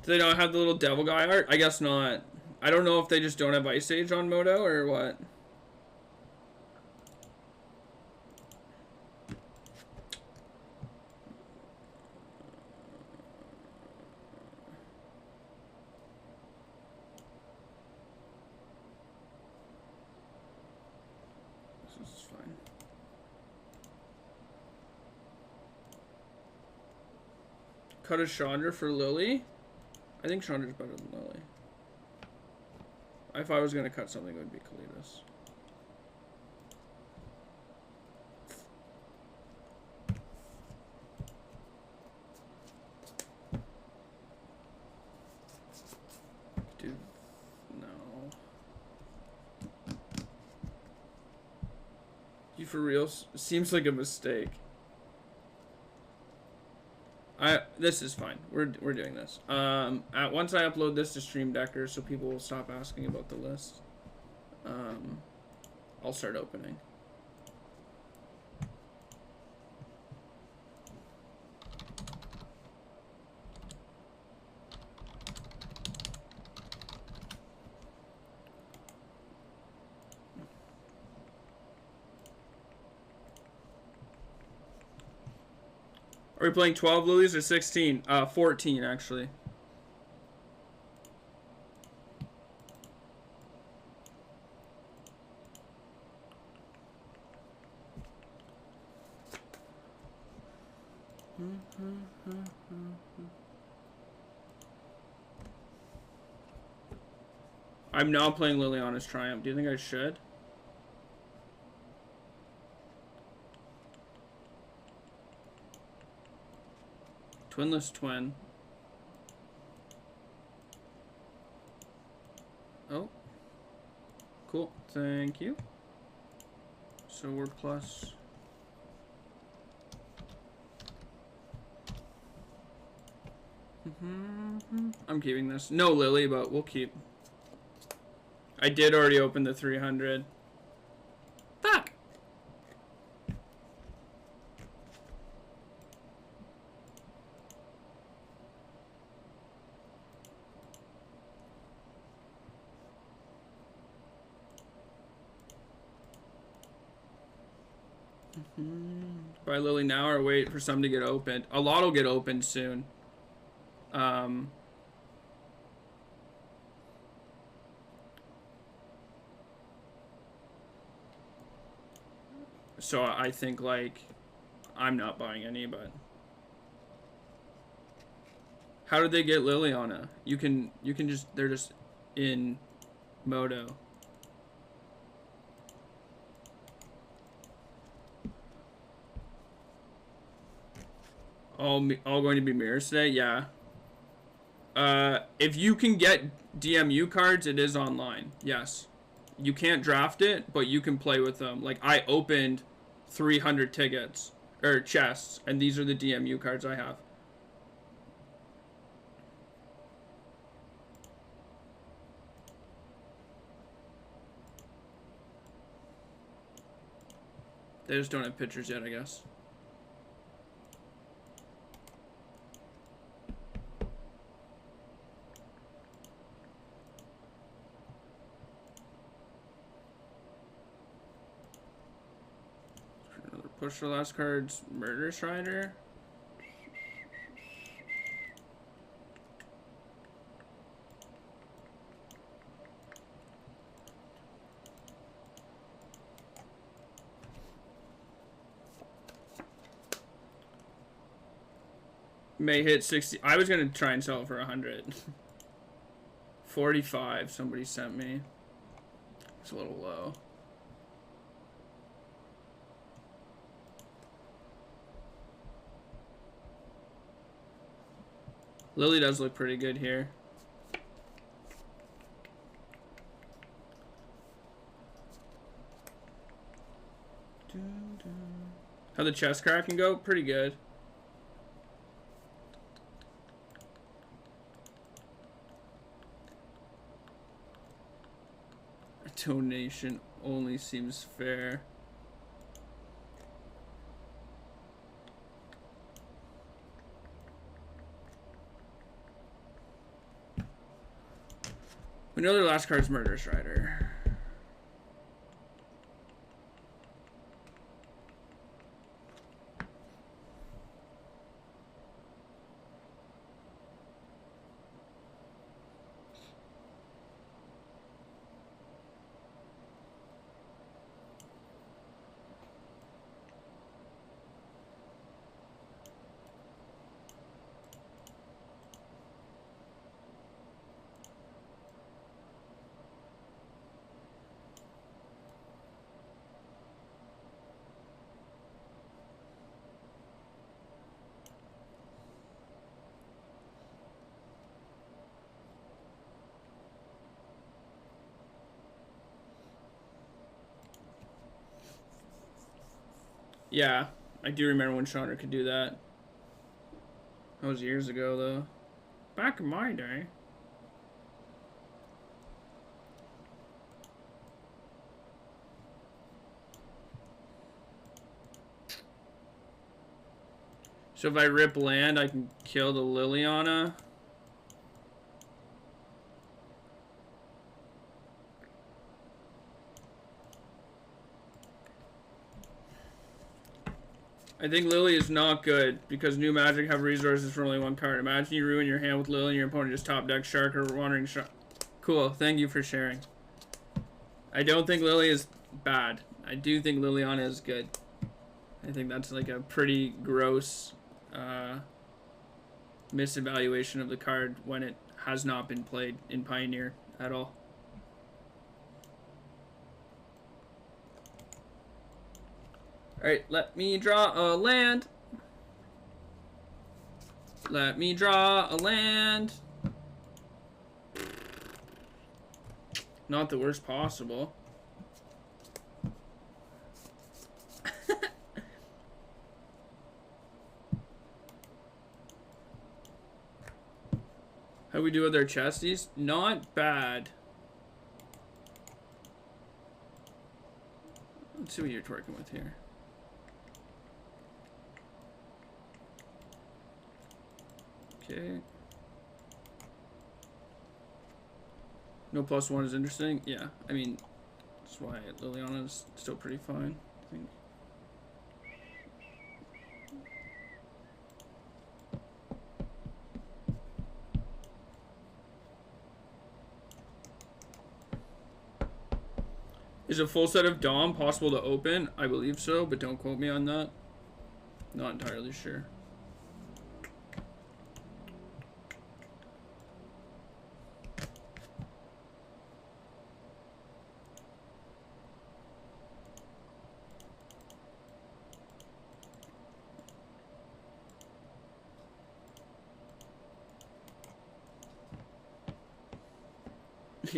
Do they not have the little devil guy art? I guess not. I don't know if they just don't have Ice Age on Moto or what. This is fine. Cut a Chandra for Lily? I think Chandra's better than Lily. If I was gonna cut something, it would be Kalidas. Dude, no. You for real? Seems like a mistake. This is fine. We're doing this. Once I upload this to Stream Decker, so people will stop asking about the list. I'll start opening. Are we playing 12 lilies or 16? 14 actually. I'm not playing Liliana's Triumph. Do you think I should? Twinless Twin. Oh. Cool. Thank you. So we're plus. I'm keeping this. No Lily, but we'll keep. I did already open the 300. Fuck! Buy Lily now or wait for some to get opened? A lot will get opened soon. So I think like I'm not buying any, but how did they get Liliana? You can just they're just in Moto. All going to be mirrors today? Yeah. If you can get DMU cards, it is online. Yes. You can't draft it, but you can play with them. Like, I opened 300 tickets, or chests, and these are the DMU cards I have. They just don't have pictures yet, I guess. Push for last cards, Murder Strider. May hit 60. I was gonna try and sell it for 100. 45. Somebody sent me. It's a little low. Lily does look pretty good here. How the chest cracking go? Pretty good. A donation only seems fair. We know their last card's Murderous Rider. Yeah, I do remember when Chandra could do that. That was years ago, though. Back in my day. So if I rip land, I can kill the Liliana. I think Lily is not good because new magic have resources for only one card. Imagine you ruin your hand with Lily and your opponent just top deck Shark or Wandering Shark. Cool, thank you for sharing. I don't think Lily is bad. I do think Liliana is good. I think that's like a pretty gross misevaluation of the card when it has not been played in Pioneer at all. Alright, let me draw a land. Let me draw a land. Not the worst possible. How we do with our chesties? Not bad. Let's see what you're working with here. Okay. No +1 is interesting. Yeah, I mean, that's why Liliana is still pretty fine, I think. Is a full set of Dom possible to open? I believe so, but don't quote me on that. Not entirely sure.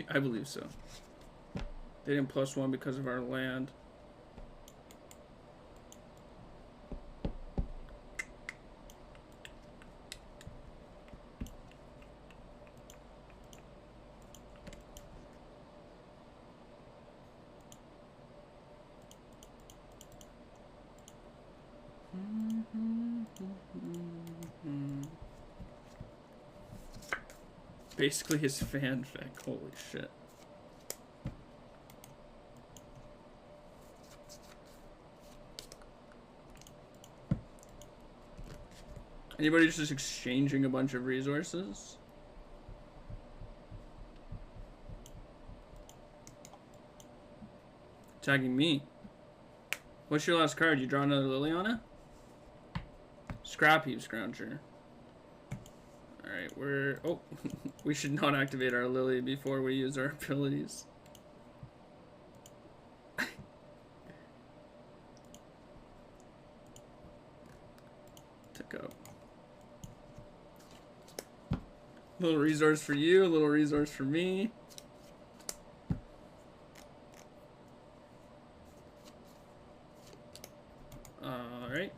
I believe so. They didn't +1 because of our land. Basically his fanfic. Holy shit. Anybody just exchanging a bunch of resources? Tagging me. What's your last card? You draw another Liliana? Scrap Heap Scrounger. Alright, we're... Oh, we should not activate our Lily before we use our abilities. Took up. A little resource for you, a little resource for me. Alright.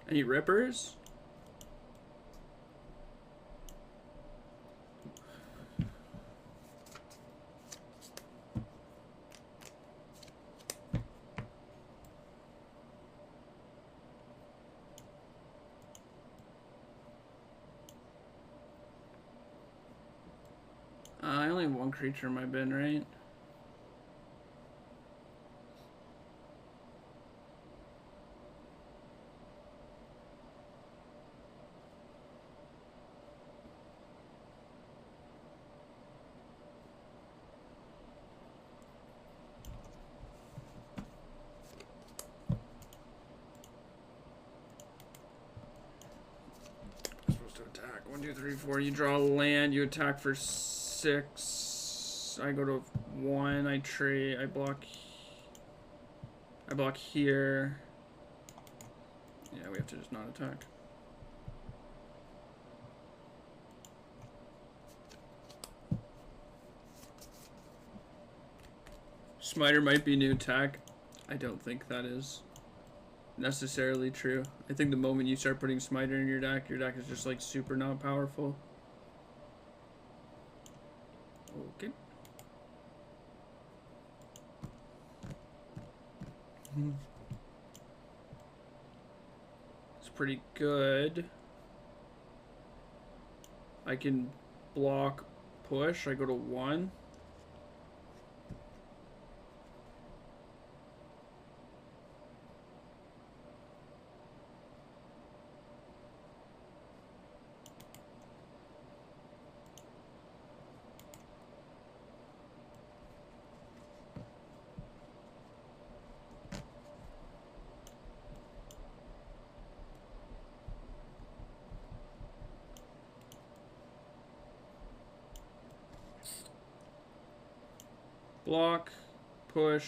Any rippers? only have one creature in my bin, right? Attack 1, 2, 3, 4. You draw land. You attack for 6. I go to 1. I trade. I block. I block here. Yeah, we have to just not attack. Smiter might be new tech. I don't think that is necessarily true. I think the moment you start putting Smiter in your deck is just like super not powerful. Okay. It's pretty good. I can block push. I go to 1. Block, push.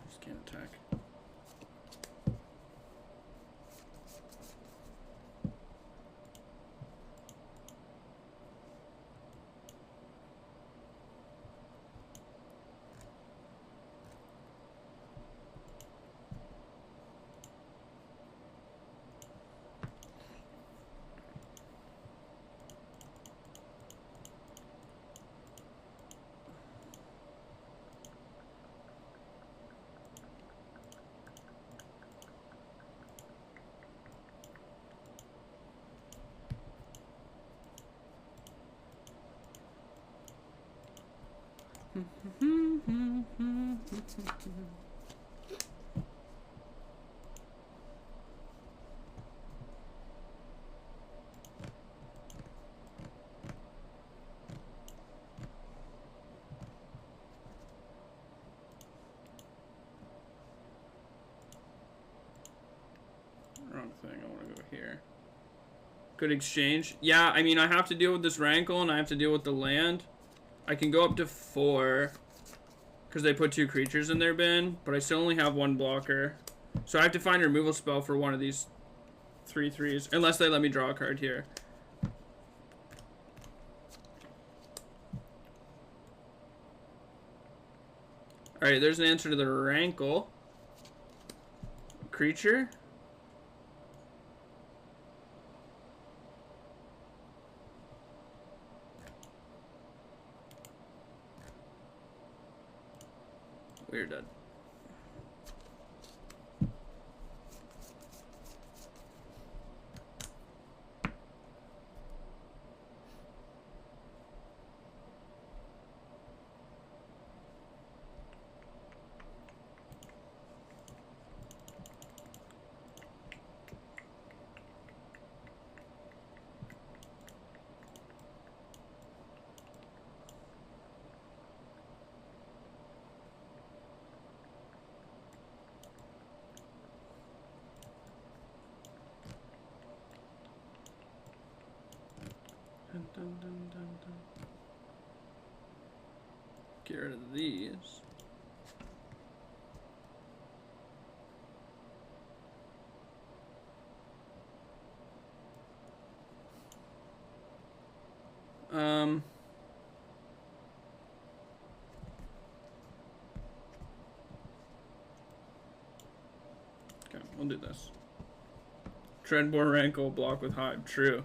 Just can't attack. Wrong thing. I want to go here. Good exchange. Yeah, I mean, I have to deal with this Rankle and I have to deal with the land. I can go up to 4 because they put 2 creatures in their bin, but I still only have 1 blocker. So I have to find a removal spell for one of these 3/3s, unless they let me draw a card here. Alright, there's an answer to the Rankle. Creature. We're dead. Dun, dun, dun, dun, dun. Get rid of these. Okay, we'll do this. Treadboard Rankle, block with Hive. True.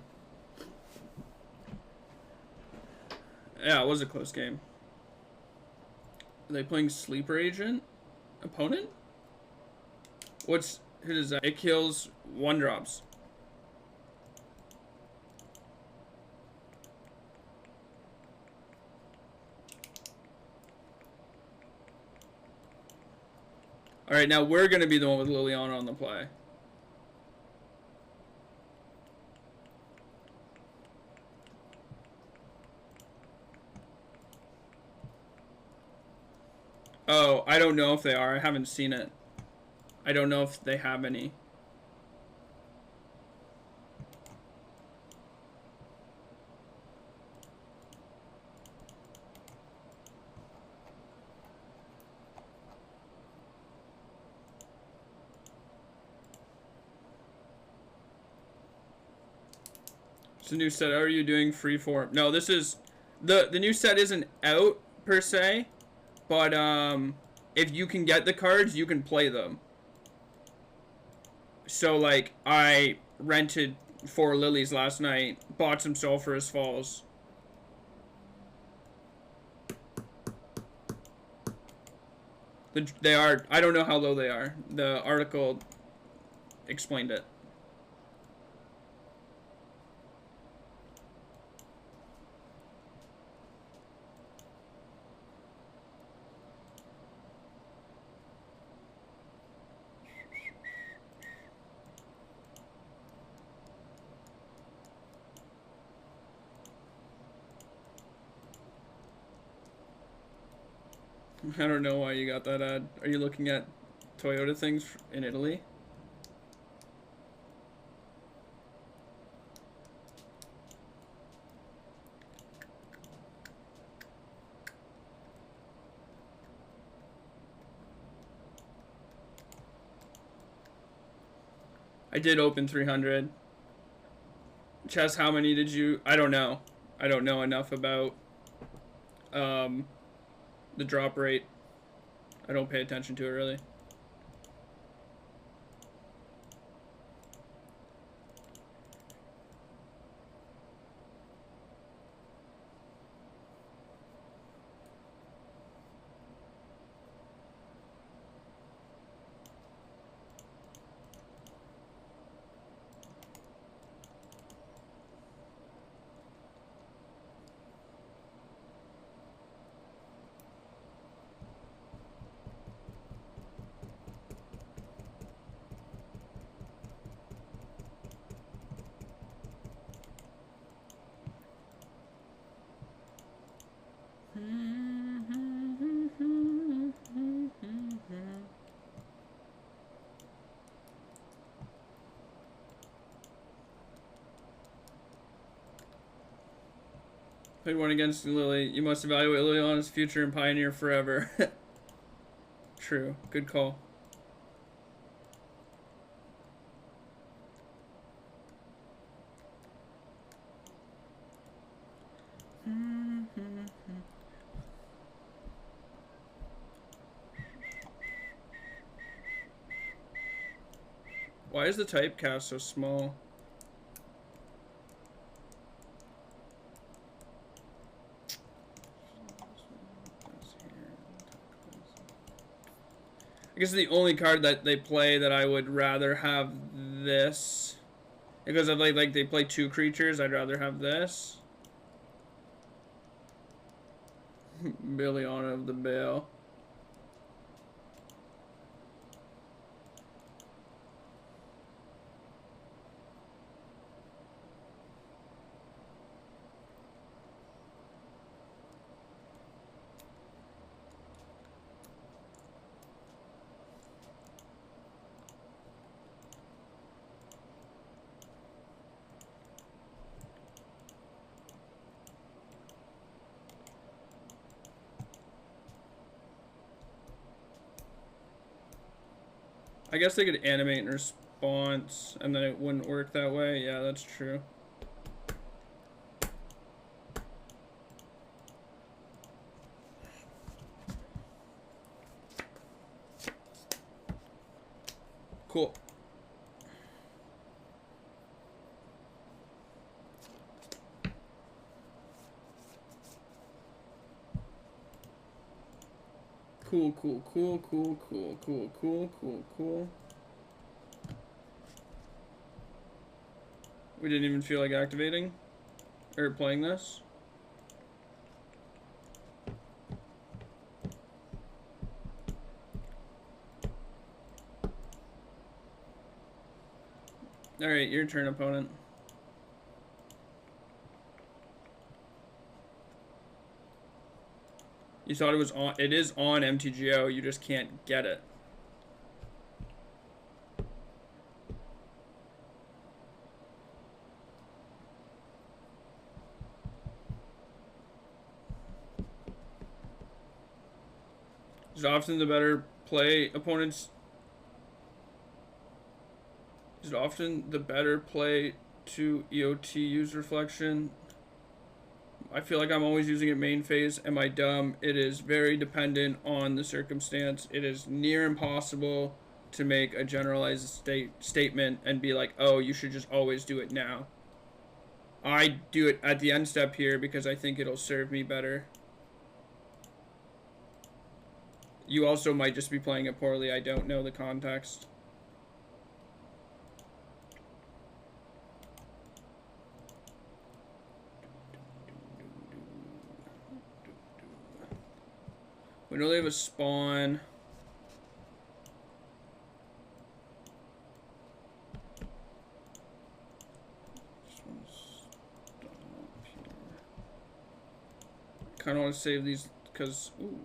Yeah, it was a close game. Are they playing Sleeper Agent? Opponent? Who does that? It kills 1 drops. Alright, now we're going to be the one with Liliana on the play. Oh, I don't know if they are. I haven't seen it. I don't know if they have any. It's a new set. How are you doing freeform? No, this is... The new set isn't out, per se. But, if you can get the cards, you can play them. So, like, I rented 4 Lilies last night. Bought some Sulphurous Falls. They are... I don't know how low they are. The article explained it. I don't know why you got that ad. Are you looking at Toyota things in Italy? I did open 300. Chess, how many did you... I don't know. I don't know enough about the drop rate. I don't pay attention to it really. Played one against Lily. You must evaluate Liliana's future and pioneer forever. True. Good call. Why is the typecast so small? I guess the only card that they play that I would rather have this, because of like they play 2 creatures, I'd rather have this. Liliana of the Bale. I guess they could animate in response, and then it wouldn't work that way. Yeah, that's true. Cool. Cool, cool, cool, cool, cool, cool, cool, cool, cool. We didn't even feel like activating or playing this. Alright, your turn, opponent. You thought it was on. It is on MTGO, you just can't get it. Is often the better play opponents. Is it often the better play to EOT use reflection? I feel like I'm always using it main phase. Am I dumb? It is very dependent on the circumstance. It is near impossible to make a generalized statement and be like, oh, you should just always do it now. I do it at the end step here because I think it'll serve me better. You also might just be playing it poorly. I don't know the context. We know they have a spawn. Kind of want to save these because, ooh.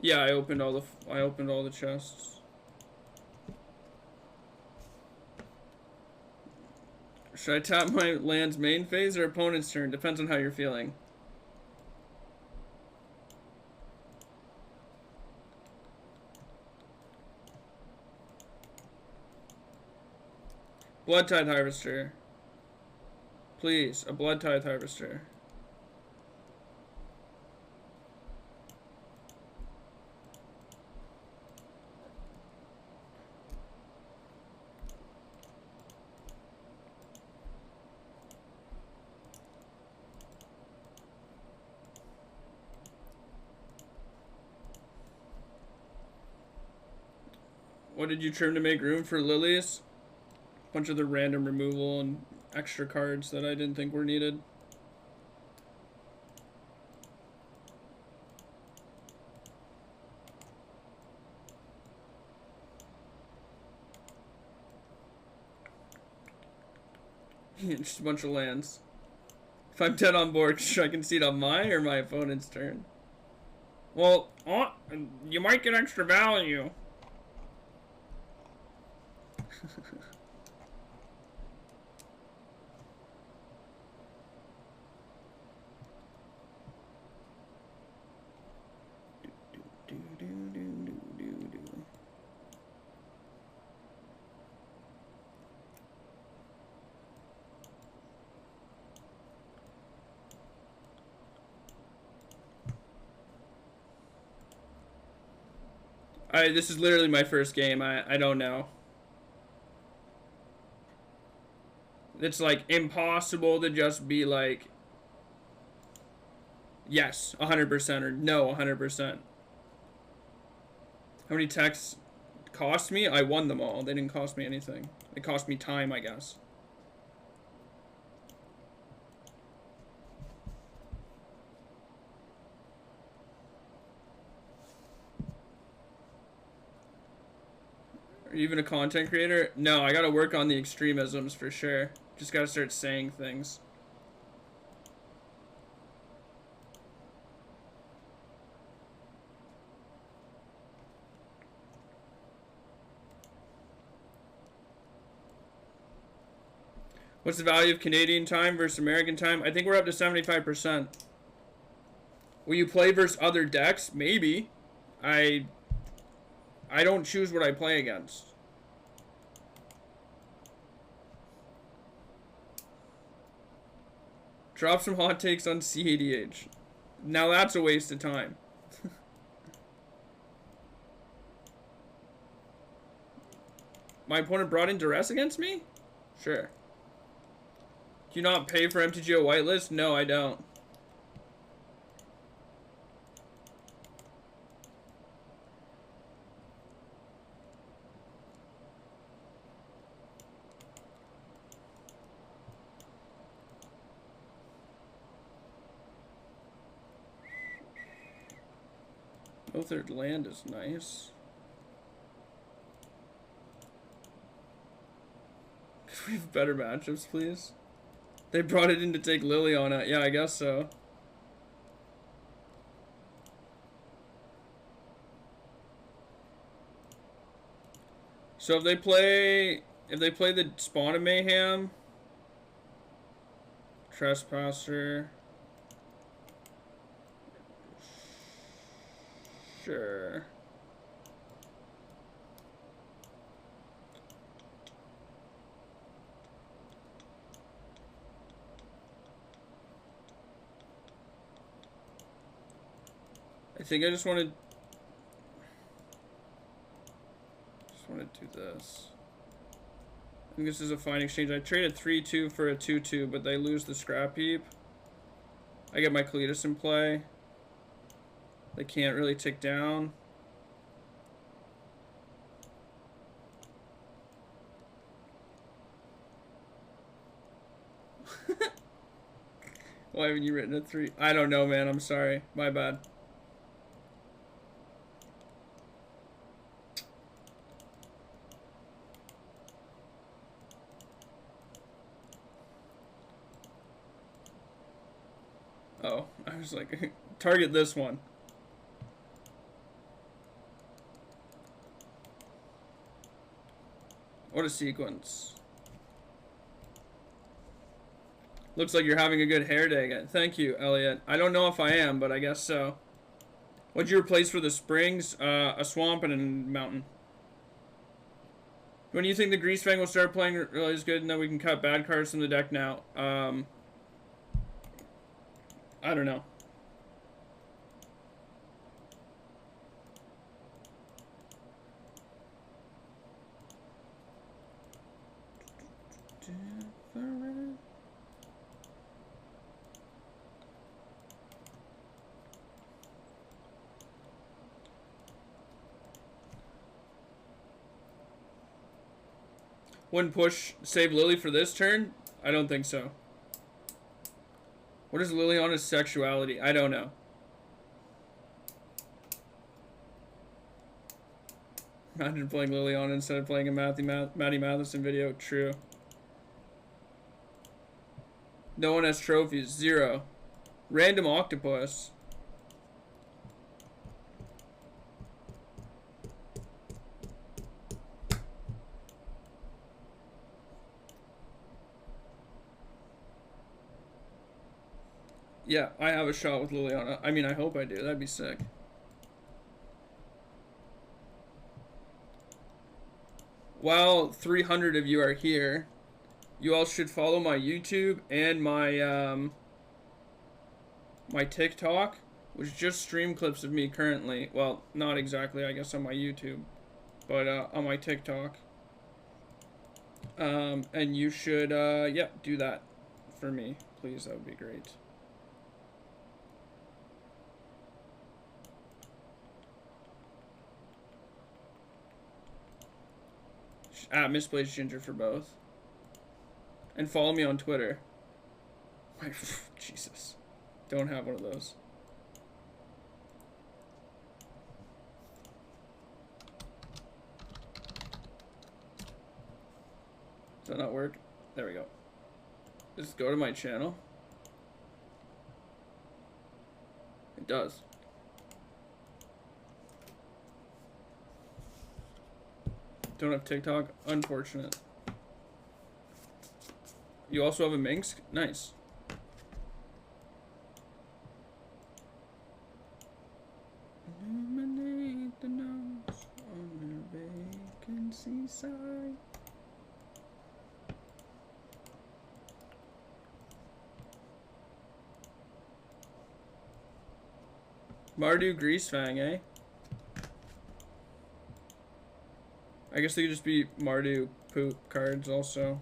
Yeah, I opened all the chests. Should I tap my land's main phase or opponent's turn? Depends on how you're feeling. Blood Tithe Harvester. Please, a Blood Tithe Harvester. What did you trim to make room for lilies? A bunch of the random removal and extra cards that I didn't think were needed. Just a bunch of lands. If I'm dead on board, I can see it on my or my opponent's turn. Well, you might get extra value. This is literally my first game. I don't know. It's like impossible to just be like yes 100% or no 100%. How many texts cost me? I won them all. They didn't cost me anything. It cost me time, I guess. Are you even a content creator? No, I gotta work on the extremisms for sure. Just gotta start saying things. What's the value of Canadian time versus American time? I think we're up to 75%. Will you play versus other decks? Maybe. I don't choose what I play against. Drop some hot takes on CADH. Now that's a waste of time. My opponent brought in duress against me? Sure. Do you not pay for MTGO whitelist? No, I don't. No third land is nice. Could we have better matchups, please? They brought it in to take Liliana. Yeah, I guess so. So if they play the Spawn of Mayhem, Trespasser, sure. I think I just want to do this. I think this is a fine exchange. I traded 3-2 for a 2-2, but they lose the scrap heap. I get my Cletus in play. They can't really tick down. Why haven't you written a 3? I don't know, man. I'm sorry. My bad. Oh, I was like, target this one. What a sequence. Looks like you're having a good hair day again. Thank you, Elliot. I don't know if I am, but I guess so. What'd you replace for the springs? A swamp and a mountain. When do you think the Greasefang will start playing really is good and then we can cut bad cards from the deck now? I don't know. Wouldn't push save Lily for this turn? I don't think so. What is Liliana's sexuality? I don't know. Imagine playing Liliana instead of playing a Maddie Matheson video. True. No one has trophies. 0. Random octopus. Yeah, I have a shot with Liliana. I mean, I hope I do. That'd be sick. While 300 of you are here, you all should follow my YouTube and my my TikTok, which just stream clips of me currently. Well, not exactly, I guess, on my YouTube, but on my TikTok. And you should, yeah, do that for me, please. That would be great. At Misplaced Ginger for both. And follow me on Twitter. Jesus. Don't have one of those. Does that not work? There we go. Just go to my channel. It does. Don't have TikTok. Unfortunate. You also have a Minsk? Nice. Illuminate the notes on the vacancy side. Mardu Greasefang, eh? I guess they could just be Mardu poop cards also.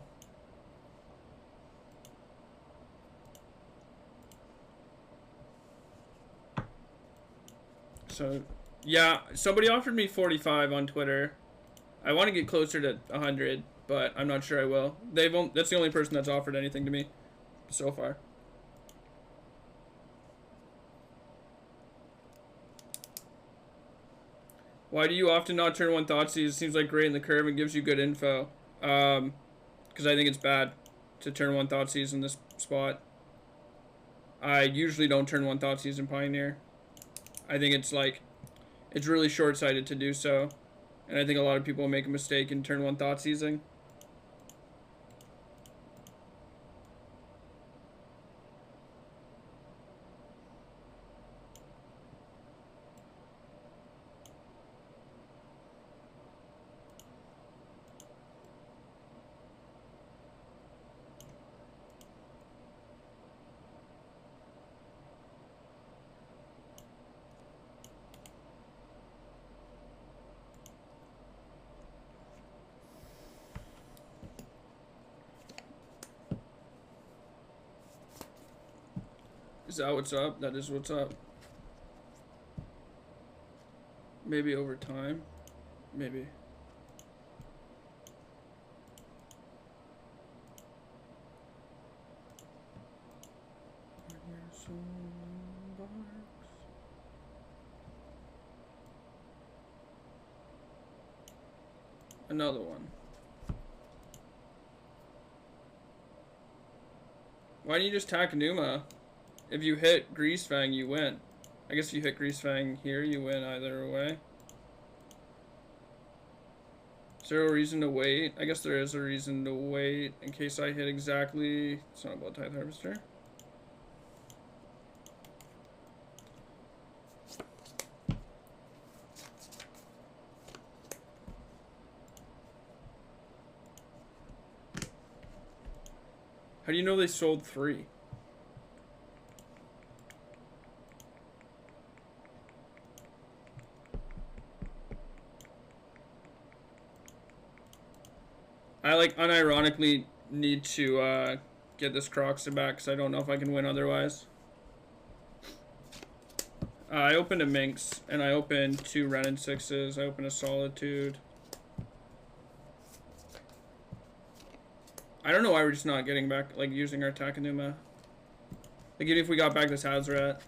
So, yeah, somebody offered me 45 on Twitter. I want to get closer to 100, but I'm not sure I will. That's the only person that's offered anything to me so far. Why do you often not turn one Thoughtseize? It seems like great in the curve and gives you good info. Because I think it's bad to turn one Thoughtseize in this spot. I usually don't turn one Thoughtseize in Pioneer. I think it's like, it's really short-sighted to do so. And I think a lot of people make a mistake and turn one Thoughtseizing. Is that what's up? That is what's up. Maybe over time. Maybe. Another one. Why don't you just tack Numa? If you hit Greasefang, you win. I guess if you hit Greasefang here, you win either way. Is there a reason to wait? I guess there is a reason to wait in case I hit exactly. It's not about Tithe Harvester. How do you know they sold 3? I like unironically need to get this Croxton back because I don't know if I can win otherwise. I opened a Minx and I opened 2 Ren and 6s. I opened a Solitude. I don't know why we're just not getting back, like using our Takanuma. Like even if we got back this Hazoret.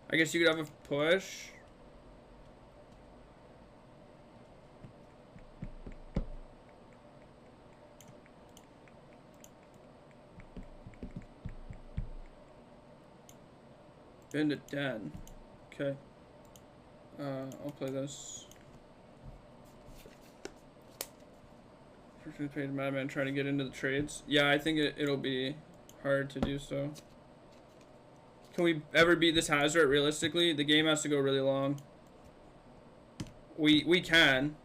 I guess you could have a push. Been to 10. Okay. I'll play this. Paid Madman trying to get into the trades. Yeah, I think it'll be hard to do so. Can we ever beat this Hazoret realistically? The game has to go really long. We can.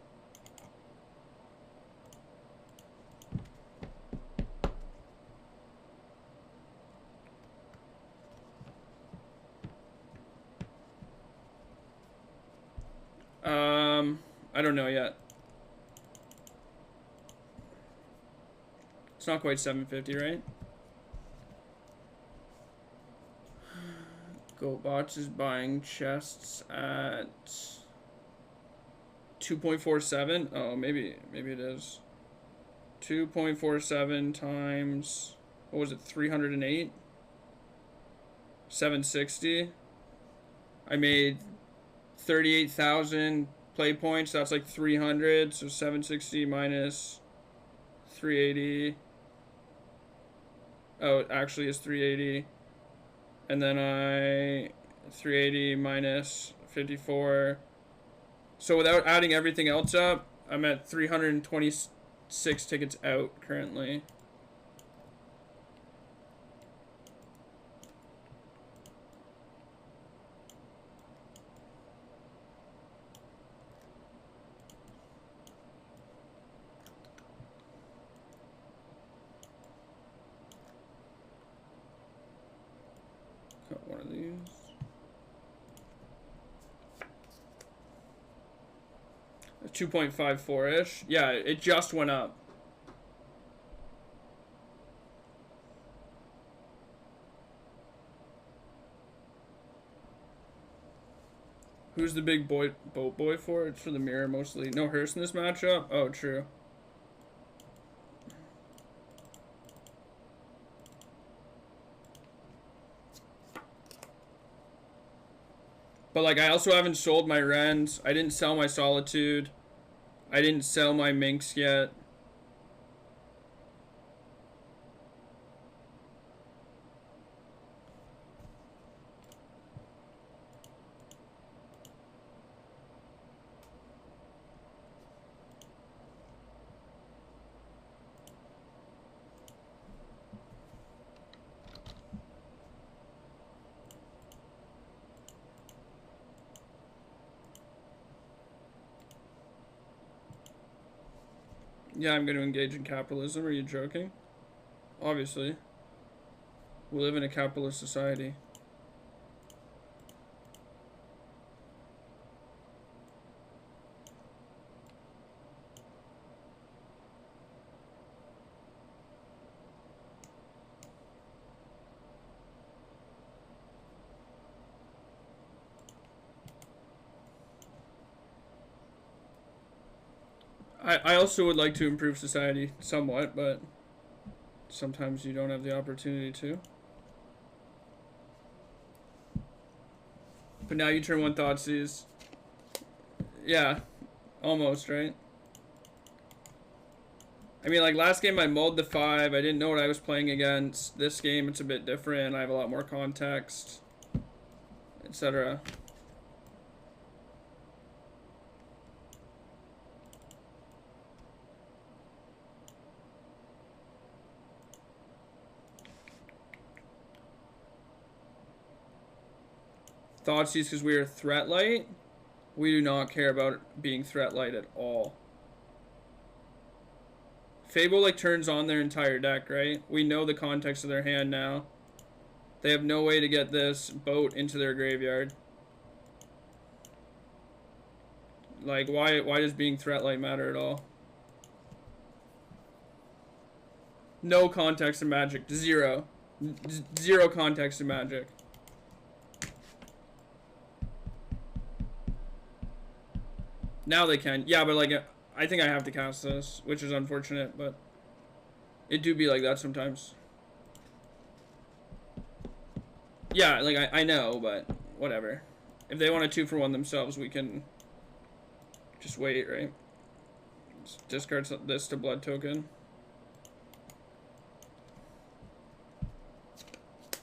I don't know yet. It's not quite 750, right? GoBots is buying chests at 2.47. Oh, maybe it is. 2.47 times, what was it, 308? 760. I made 38,000 play points. That's like 300. So 760 minus 380. Oh, it actually is 380. And then 380 minus 54. So without adding everything else up, I'm at 326 tickets out currently. Got one of these. 2.54-ish. Yeah, it just went up. Who's the big boat boy for? It's for the mirror mostly. No Hearst in this matchup? Oh, true. But, like, I also haven't sold my Rens. I didn't sell my Solitude. I didn't sell my Minx yet. Yeah, I'm going to engage in capitalism. Are you joking? Obviously. We live in a capitalist society. I also would like to improve society somewhat, but sometimes you don't have the opportunity to. But now you turn one Thoughtseize. Yeah, almost, right? I mean, like, last game I mulled the 5. I didn't know what I was playing against. This game, it's a bit different. I have a lot more context, etc. Thoughtseize because we are threat light. We do not care about being threat light at all. Fable, like, turns on their entire deck, right? We know the context of their hand now. They have no way to get this boat into their graveyard. Like, why does being threat light matter at all? No context in Magic. Zero. Zero context in Magic. Now they can. Yeah, but, like, I think I have to cast this, which is unfortunate, but it do be like that sometimes. Yeah, like, I know, but whatever. If they want a 2-for-1 themselves, we can just wait, right? Just discard this to blood token.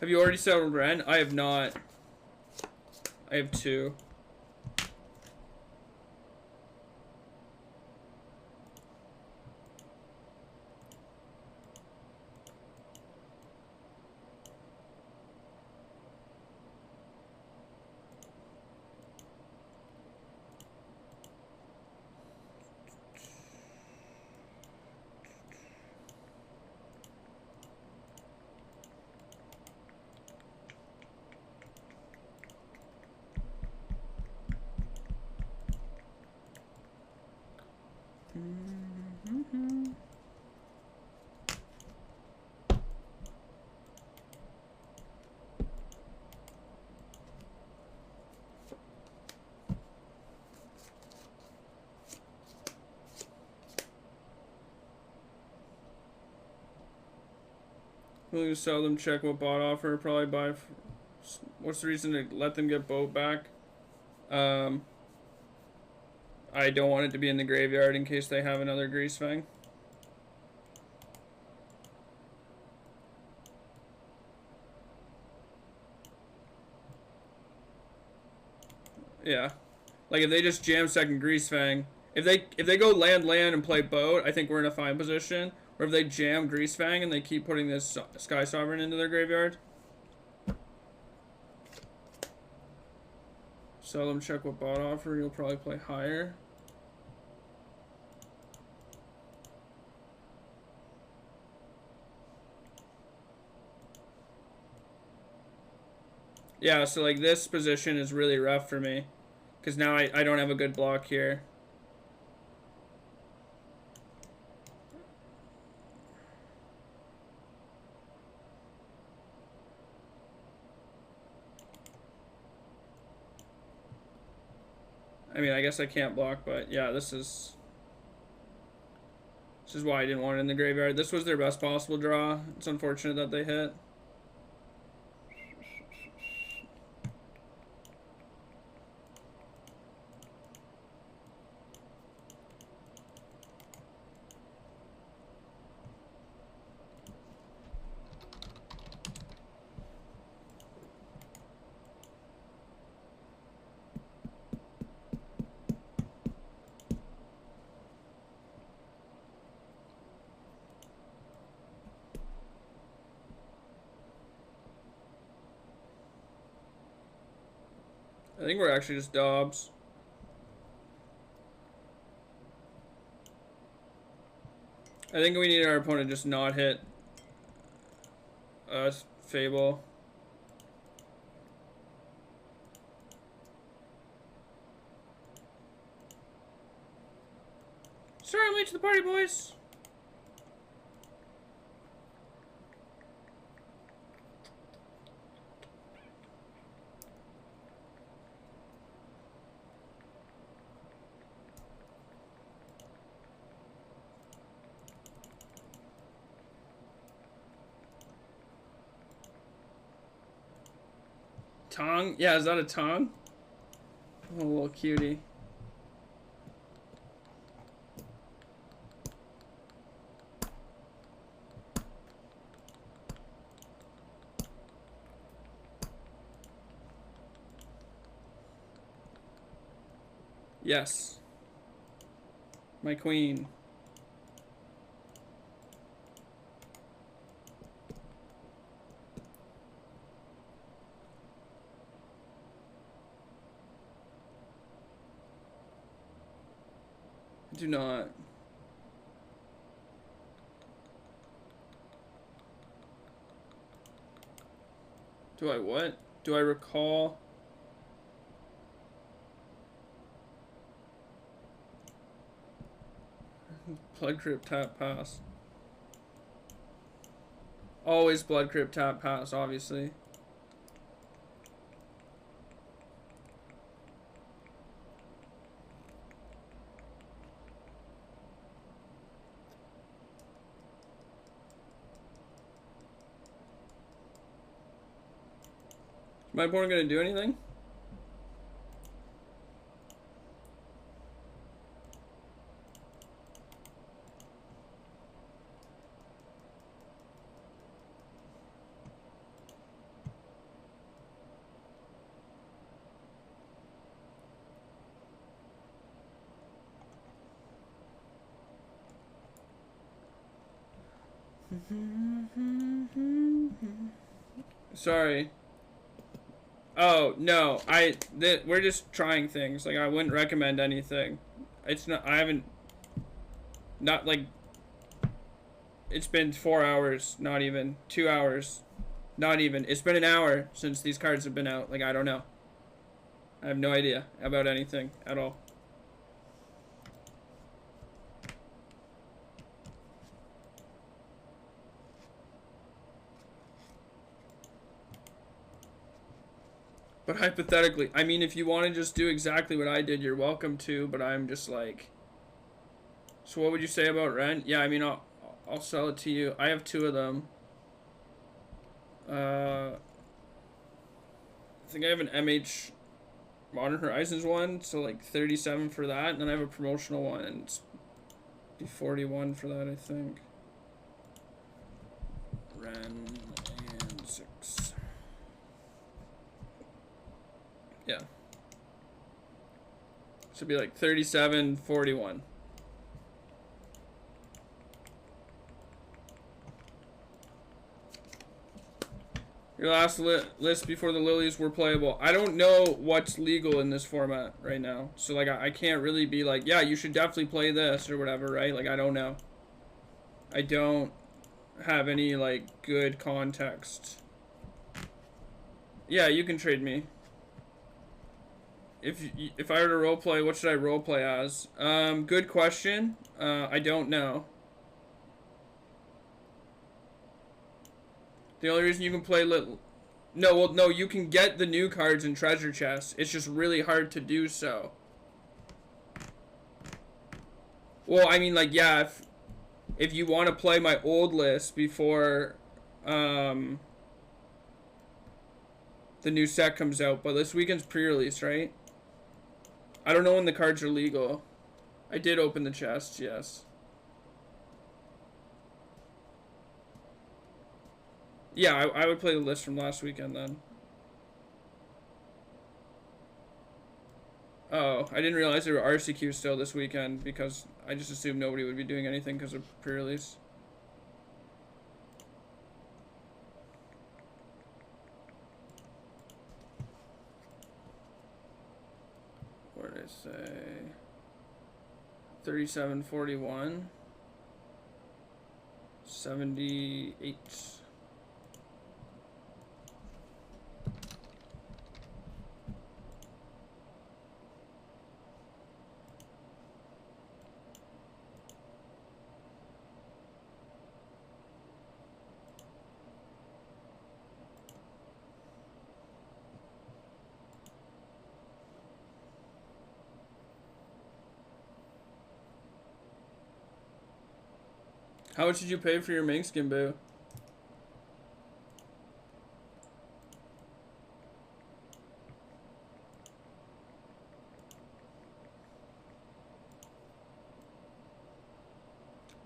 Have you already settled Ren? I have not. I have 2. Willing to sell them, check what bot offer, probably buy. What's the reason to let them get boat back? I don't want it to be in the graveyard in case they have another Greasefang. Yeah, like if they just jam second Greasefang, if they go land and play boat, I think we're in a fine position. Or if they jam Greasefang and they keep putting this Sky Sovereign into their graveyard. Sell them, check what bot offer. You'll probably play higher. Yeah, so like this position is really rough for me. Because now I don't have a good block here. mean, I guess I can't block, but yeah, this is why I didn't want it in the graveyard. This was their best possible draw. It's unfortunate that they hit. I think we're actually just Dobbs. I think we need our opponent just not hit us, Fable. Sorry I'm late to the party, boys. Tongue? Yeah, is that a tongue? Oh, a little cutie. Yes. My queen. Do not. Do I what? Do I recall? Blood Crypt tap pass. Always Blood Crypt tap pass, obviously. Is my opponent gonna do anything? Sorry. Oh, no. We're just trying things. Like, I wouldn't recommend anything. It's not, I haven't, not like, it's been 4 hours, not even. 2 hours, not even. It's been an hour since these cards have been out. Like, I don't know. I have no idea about anything at all. But hypothetically, I mean, if you want to just do exactly what I did, you're welcome to, but I'm just like... So what would you say about rent? Yeah, I mean, I'll sell it to you. I have 2 of them. I think I have an MH Modern Horizons one, so like 37 for that, and then I have a promotional one, and it's 41 for that, I think. Ren and 6. Yeah. Should be like 37, 41. Your last list before the Lilies were playable. I don't know what's legal in this format right now. So, like, I can't really be like, yeah, you should definitely play this or whatever, right? Like, I don't know. I don't have any, like, good context. Yeah, you can trade me. If I were to roleplay, what should I roleplay as? Good question. I don't know. The only reason you can play no, you can get the new cards in treasure chests. It's just really hard to do so. Well, I mean, like, yeah, if you want to play my old list before the new set comes out, but this weekend's pre-release, right? I don't know when the cards are legal. I did open the chest, yes. Yeah, I would play the list from last weekend then. Oh, I didn't realize there were RCQ still this weekend because I just assumed nobody would be doing anything because of pre-release. What did I say? 37.41. 78. How much did you pay for your mink skin, boo?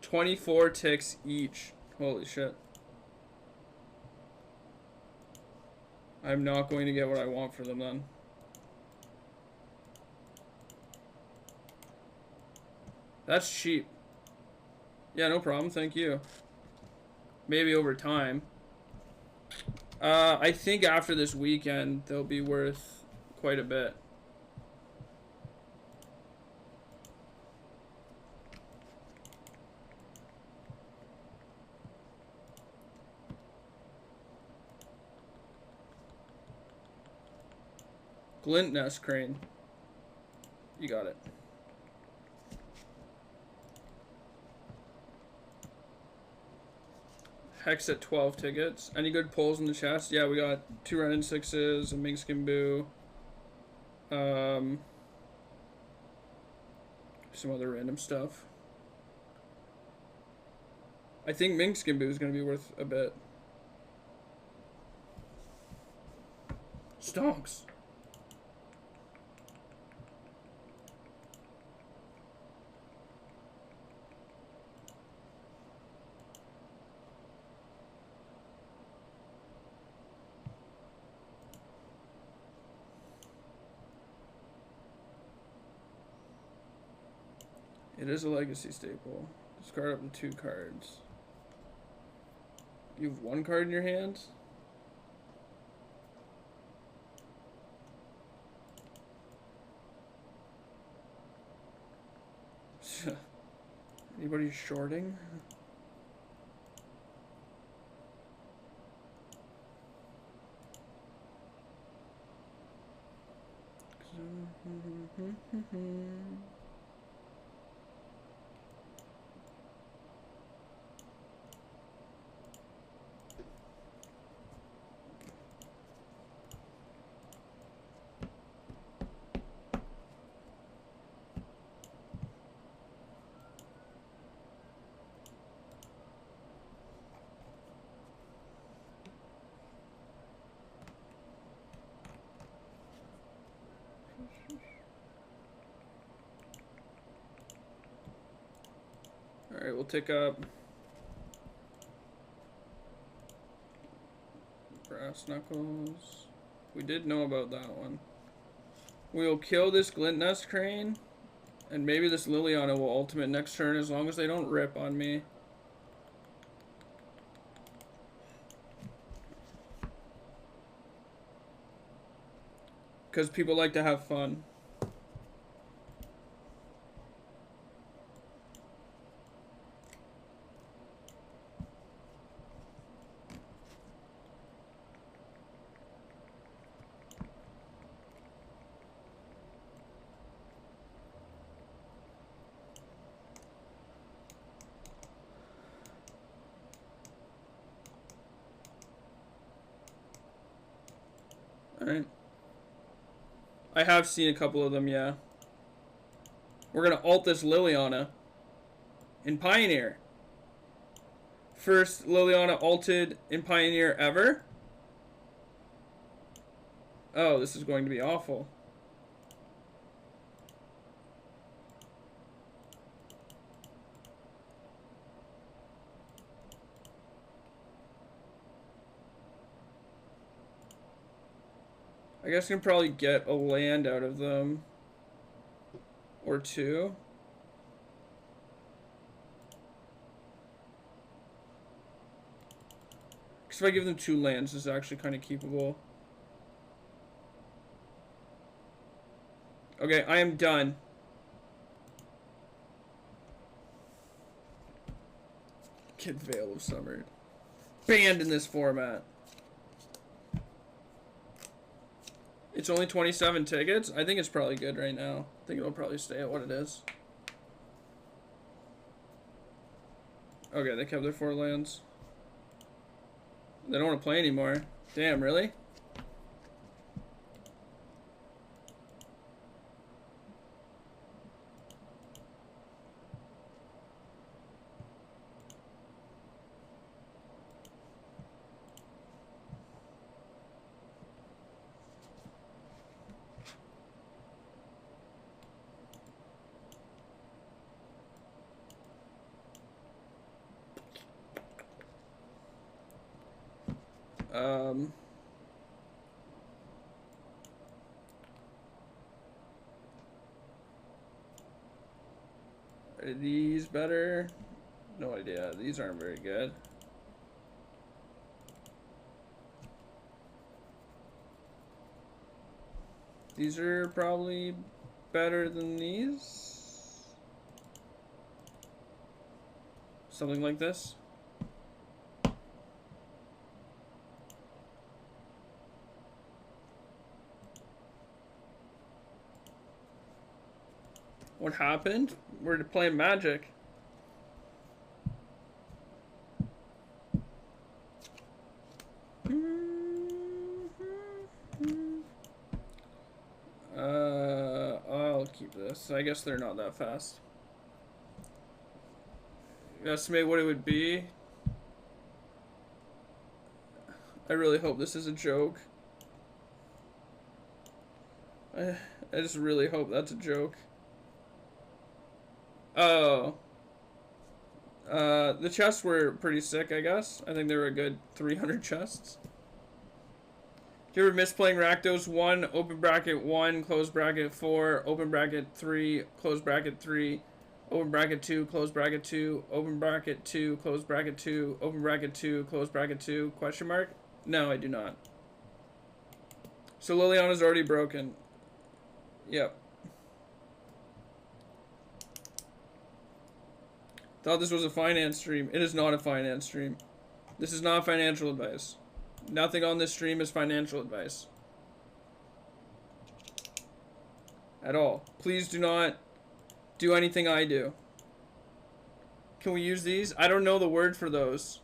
$24 ticks each. Holy shit. I'm not going to get what I want for them then. That's cheap. Yeah, no problem. Thank you. Maybe over time. I think after this weekend, they'll be worth quite a bit. Glint Nest Crane. You got it. Hex at 12 tickets. Any good pulls in the chest? Yeah, we got 2 Renin 6s, a Mink Skin Boo. Some other random stuff. I think Mink Skin Boo is going to be worth a bit. Stonks. It is a legacy staple. Discard up to 2 cards. You have 1 card in your hands? Anybody shorting? Alright, we'll take up Brass Knuckles. We did know about that one. We'll kill this Glint Nest Crane, and maybe this Liliana will ultimate next turn as long as they don't rip on me. Because people like to have fun. Alright. I have seen a couple of them, yeah. We're gonna ult this Liliana. in Pioneer. First Liliana ulted in Pioneer ever. Oh, this is going to be awful. I guess I can probably get a land out of them. Or two. Because if I give them 2 lands, this is actually kind of keepable. Okay, I am done. Get Veil of Summer. Banned in this format. It's only 27 tickets. I think it's probably good right now. I think it'll probably stay at what it is. Okay, they kept their 4 lands. They don't want to play anymore. Damn, really? Are these better? No idea. These aren't very good. These are probably better than these. Something like this. What happened? We're playing Magic. I'll keep this. I guess they're not that fast. Estimate what it would be. I really hope this is a joke. I just really hope that's a joke. Oh. The chests were pretty sick, I guess. I think they were a good 300 chests. Do you ever miss playing Rakdos 1, open bracket 1, close bracket 4, open bracket 3, close bracket 3, open bracket 2, close bracket 2, open bracket 2, close bracket 2, open bracket 2, close bracket 2, question mark? No, I do not. So Liliana's already broken. Yep. Thought this was a finance stream. It is not a finance stream. This is not financial advice. Nothing on this stream is financial advice. At all. Please do not do anything I do. Can we use these? I don't know the word for those.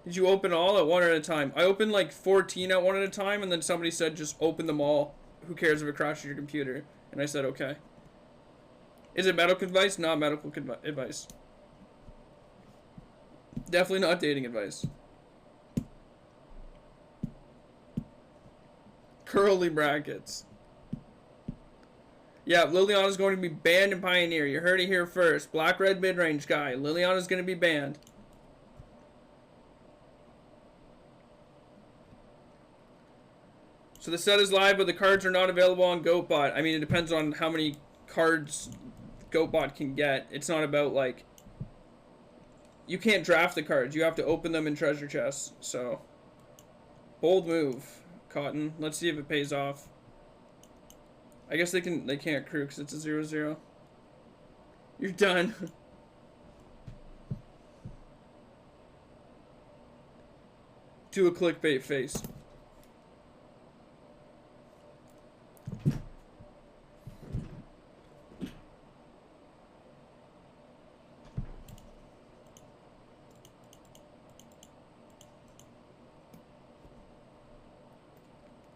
Did you open all at one at a time? I opened like 14 at one at a time, and then somebody said just open them all. Who cares if it crashes your computer? And I said okay. Is it medical advice? Not medical advice. Definitely not dating advice. Curly brackets. Yeah, Liliana's going to be banned in Pioneer. You heard it here first. Black Red Midrange guy. Liliana's going to be banned. So the set is live, but the cards are not available on GoatBot. I mean, it depends on how many cards GoatBot can get. It's not about, like... You can't draft the cards. You have to open them in treasure chests. So, bold move, Cotton. Let's see if it pays off. I guess they can't crew because it's a 0-0. You're done. Do a clickbait face.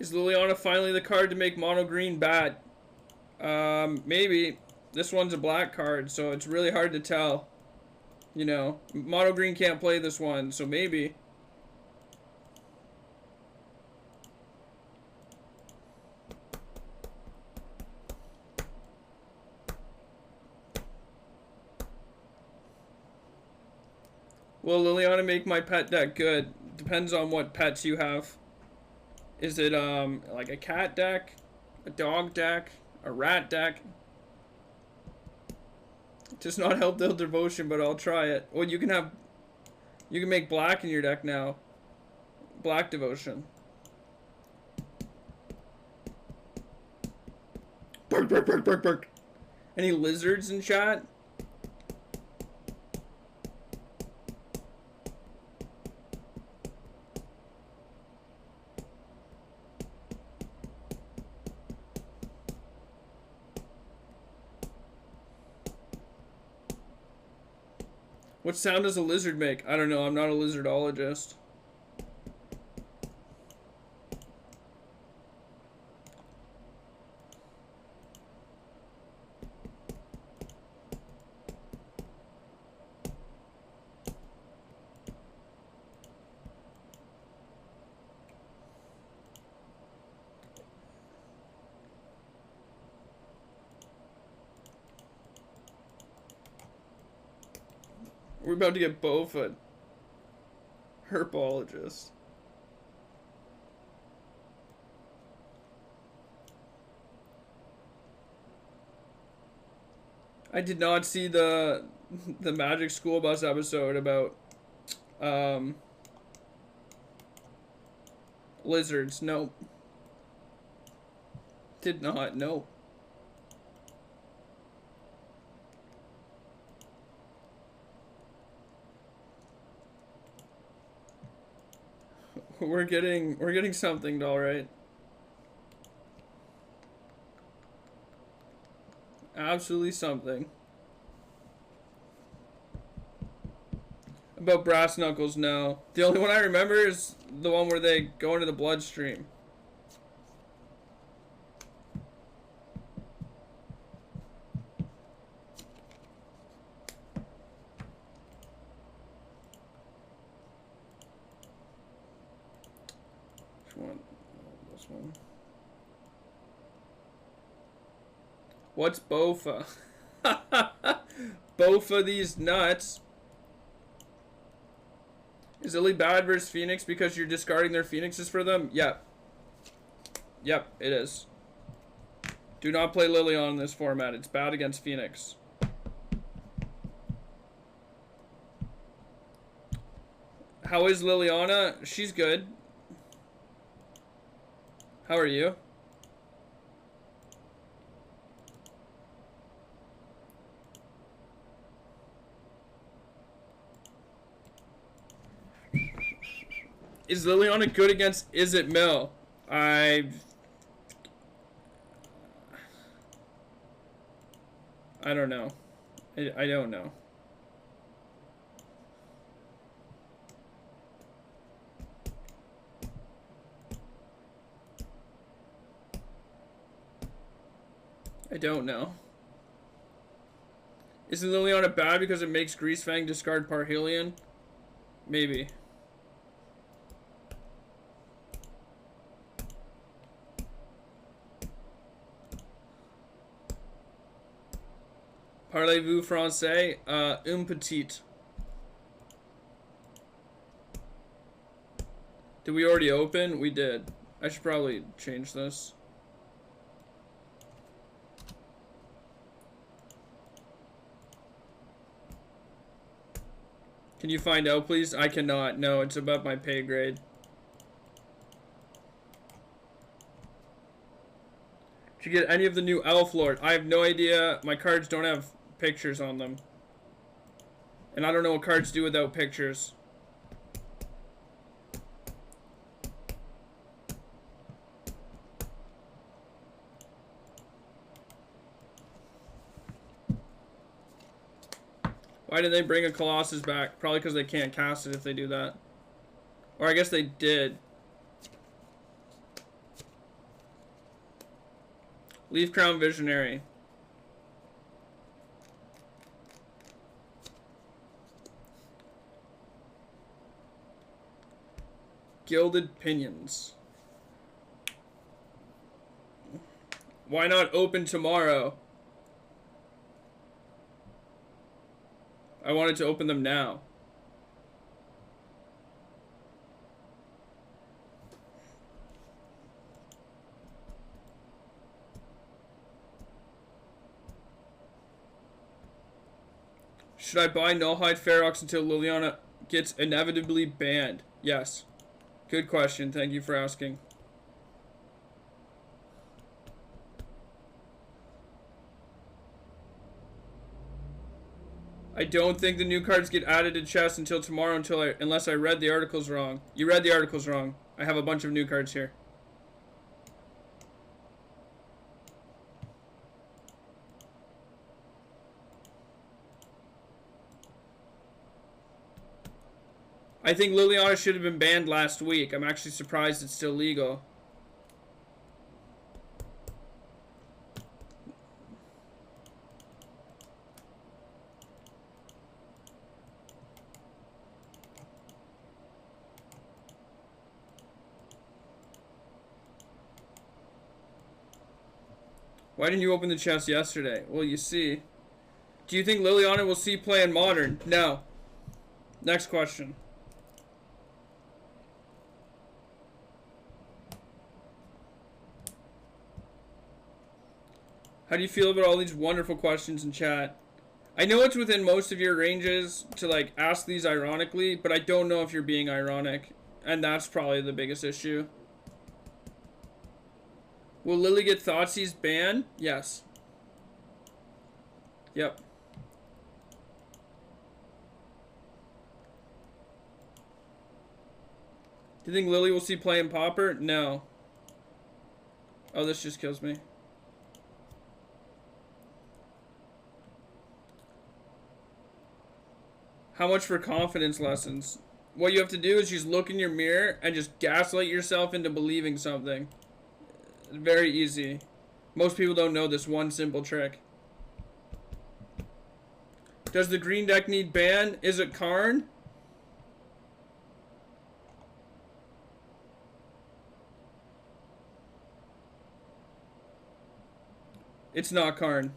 Is Liliana finally the card to make mono green bad? Maybe. This one's a black card, so it's really hard to tell. You know, mono green can't play this one, so maybe. Will Liliana make my pet deck good? Depends on what pets you have. Is it like a cat deck, a dog deck, a rat deck? Does not help build devotion, but I'll try it. Well, you can make black in your deck now. Black devotion. Bark, bark, bark, bark, bark. Any lizards in chat? What sound does a lizard make? I don't know. I'm not a lizardologist. We're about to get Bofa. Herpologist. I did not see the Magic School Bus episode about lizards. Nope. Did not. Nope. We're getting something, all right. Absolutely something. About brass knuckles, no. The only one I remember is the one where they go into the bloodstream. This one. What's Bofa? Bofa these nuts. Is Illy bad versus Phoenix because you're discarding their Phoenixes for them? Yep. Yep, it is. Do not play Liliana in this format. It's bad against Phoenix. How is Liliana? She's good. How are you? Is Liliana good against Is It Mill? I don't know. I don't know. I don't know. Isn't Liliana bad because it makes Greasefang discard Parhelion? Maybe. Parlez-vous français? Un petit. Did we already open? We did. I should probably change this. Can you find out, please? I cannot. No, it's above my pay grade. Did you get any of the new Elf Lord? I have no idea. My cards don't have pictures on them. And I don't know what cards do without pictures. Why did they bring a Colossus back? Probably because they can't cast it if they do that. Or I guess they did. Leaf Crown Visionary. Gilded Pinions. Why not open tomorrow? I wanted to open them now. Should I buy Nullhide Ferox until Liliana gets inevitably banned? Yes. Good question. Thank you for asking. I don't think the new cards get added to chess until tomorrow unless I read the articles wrong. You read the articles wrong. I have a bunch of new cards here. I think Liliana should have been banned last week. I'm actually surprised it's still legal. Why didn't you open the chest yesterday? Well, you see. Do you think Liliana will see play in Modern? No. Next question. How do you feel about all these wonderful questions in chat? I know it's within most of your ranges to like ask these ironically, but I don't know if you're being ironic, and that's probably the biggest issue. Will Lily get Thoughtseize banned? Yes. Yep. Do you think Lily will see play in Pauper? No. Oh, this just kills me. How much for confidence lessons? What you have to do is just look in your mirror and just gaslight yourself into believing something. Very easy. Most people don't know this one simple trick. Does the green deck need ban? Is it Karn? It's not Karn.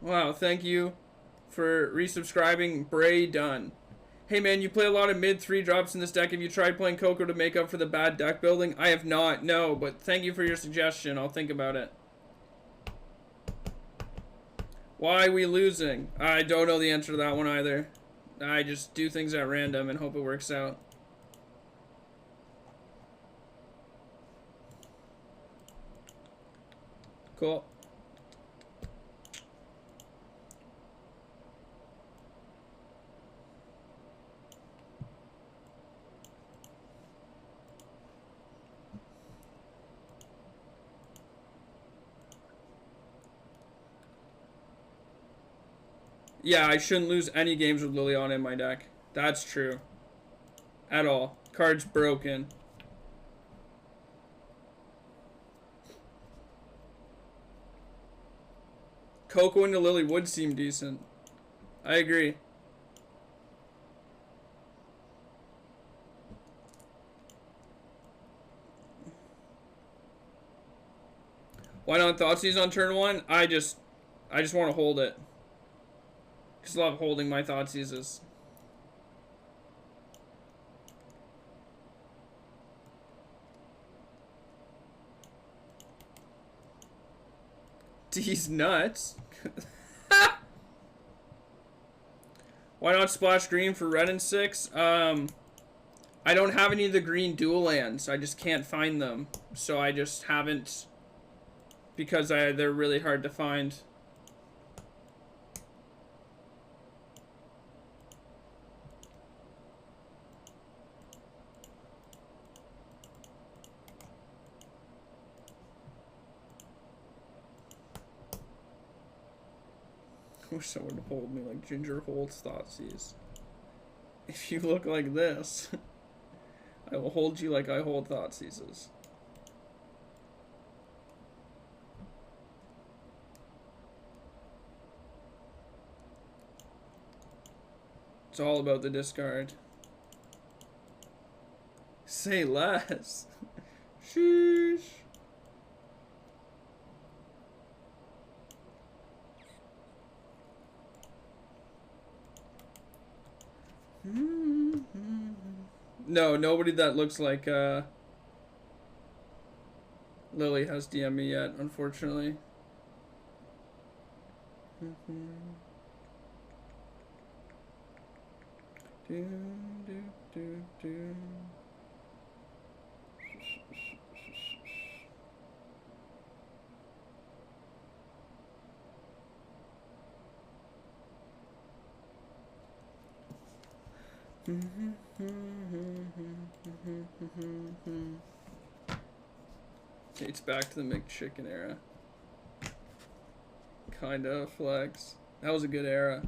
Wow, thank you for resubscribing. Bray Dunn. Hey man, you play a lot of mid 3-drops in this deck. Have you tried playing Coco to make up for the bad deck building? I have not, no, but thank you for your suggestion. I'll think about it. Why are we losing? I don't know the answer to that one either. I just do things at random and hope it works out. Cool. Yeah, I shouldn't lose any games with Liliana in my deck. That's true. At all. Card's broken. Coco into Lily would seem decent. I agree. Why not Thoughtseize on turn 1? I just want to hold it. Just love holding my Thoughtseizes. These nuts. Why not splash green for red and 6? I don't have any of the green dual lands. I just can't find them. So I just haven't, because they're really hard to find. I wish someone would hold me like Ginger holds Thoughtseize. If you look like this, I will hold you like I hold Thoughtseizes. It's all about the discard. Say less. Sheesh. No, nobody that looks like Lily has DM me yet, unfortunately. It's back to the McChicken era. Kinda flex. That was a good era.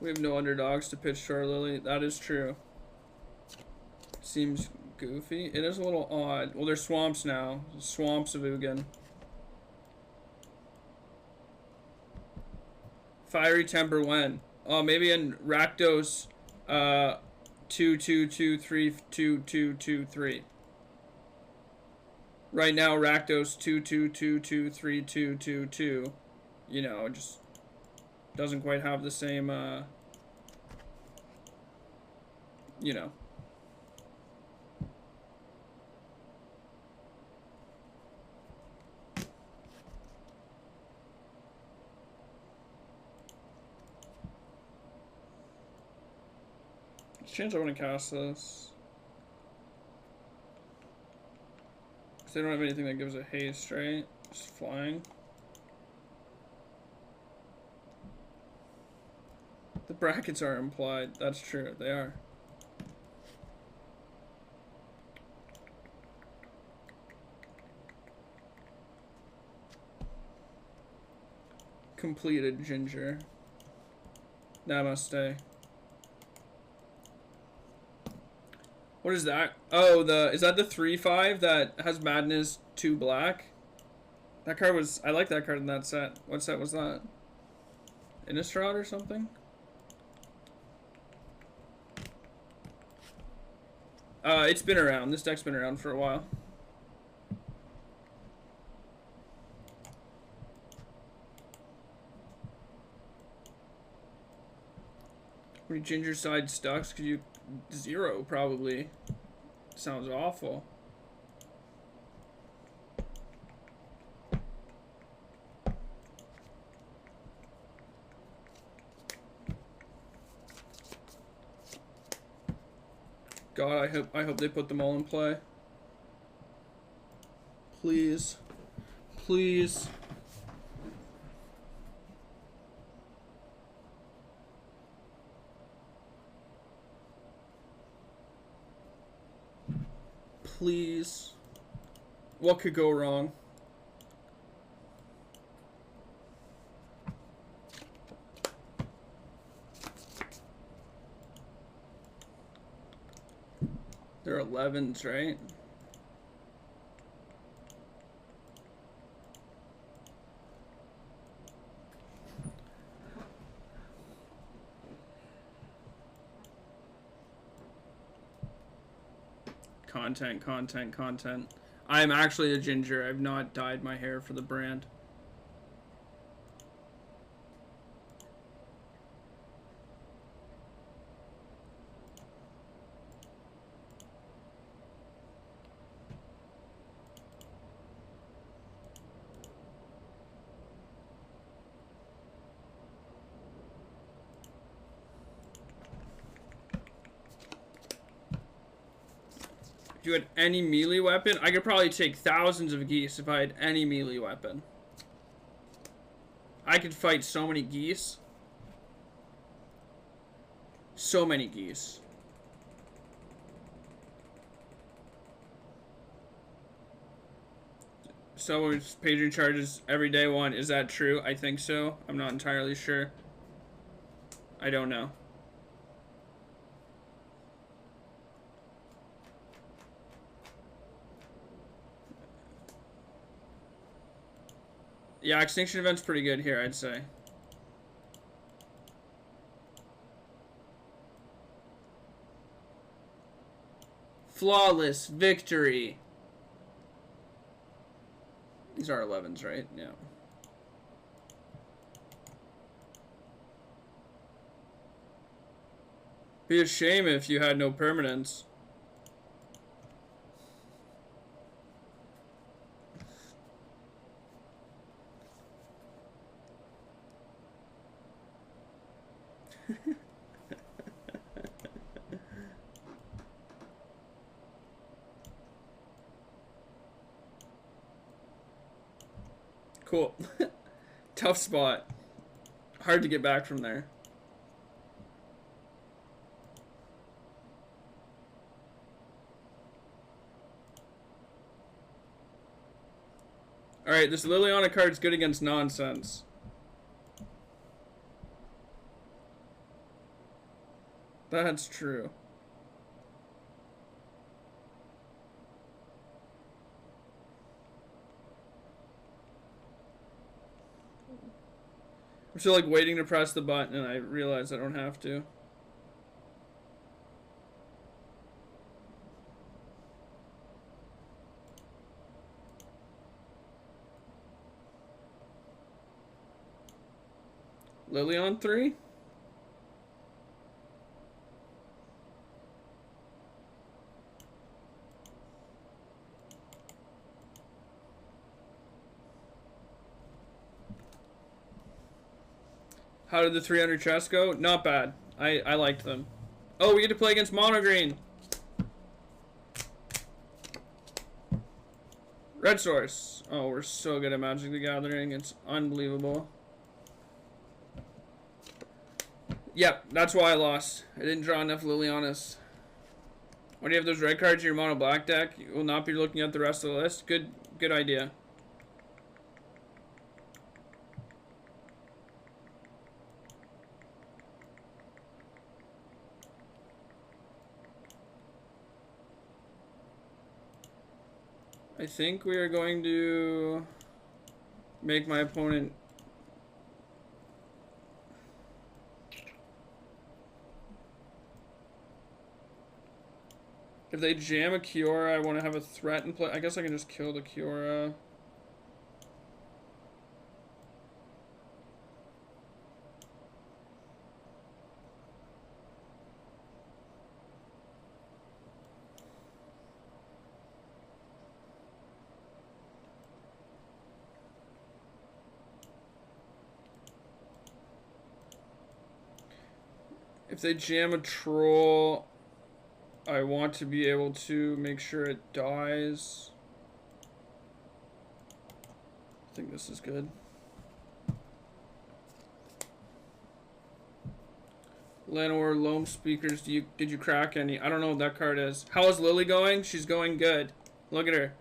We have no underdogs to pitch to our Lily. That is true. Seems goofy. It is a little odd. Well, there's swamps now. Swamps of Ugin. Fiery Temper when? Oh, maybe in Rakdos 22232223. Right now, Rakdos 22223222. You know, it just doesn't quite have the same, you know. Let's change I want to cast this. Because they don't have anything that gives a haste, right? Just flying. The brackets are implied. That's true. They are. Completed Ginger. Namaste. What is that? Oh, is that the 3/5 that has Madness 2 black? That card was, I like that card in that set. What set was that? Innistrad or something? It's been around. This deck's been around for a while. How many Ginger side stocks could you... 0, probably. Sounds awful. God, I hope they put them all in play. Please. Please. Please. What could go wrong? They're 11s, right? Content, content, content. I am actually a ginger. I've not dyed my hair for the brand. If you had any melee weapon, I could probably take thousands of geese if I had any melee weapon. I could fight so many geese. So many geese. Someone's paging charges every day one. Is that true? I think so. I'm not entirely sure. I don't know. Yeah, Extinction Event's pretty good here, I'd say. Flawless victory. These are 11s, right? Yeah. Be a shame if you had no permanence. Cool. Tough spot. Hard to get back from there. Alright, this Liliana card's good against nonsense. That's true. I'm still like waiting to press the button and I realize I don't have to. Lily on 3? How did the 300 chests go? Not bad. I liked them. Oh, we get to play against Mono Green. Red Source. Oh, we're so good at Magic the Gathering. It's unbelievable. Yep, that's why I lost. I didn't draw enough Lilianas. When you have those red cards in your mono black deck, you will not be looking at the rest of the list. Good idea. I think we are going to make my opponent if they jam a Kiora, I want to have a threat in play. I guess I can just kill the Kiora. If they jam a troll, I want to be able to make sure it dies. I think this is good. Llanowar Loam Speakers, did you crack any? I don't know what that card is. How is Lily going? She's going good. Look at her.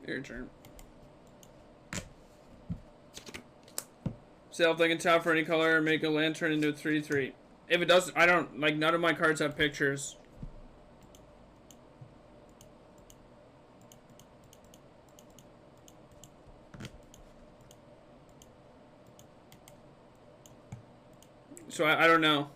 Your turn. Say if they can tap for any color and make a lantern into a 3/3. If it does, I don't like. None of my cards have pictures. So I don't know.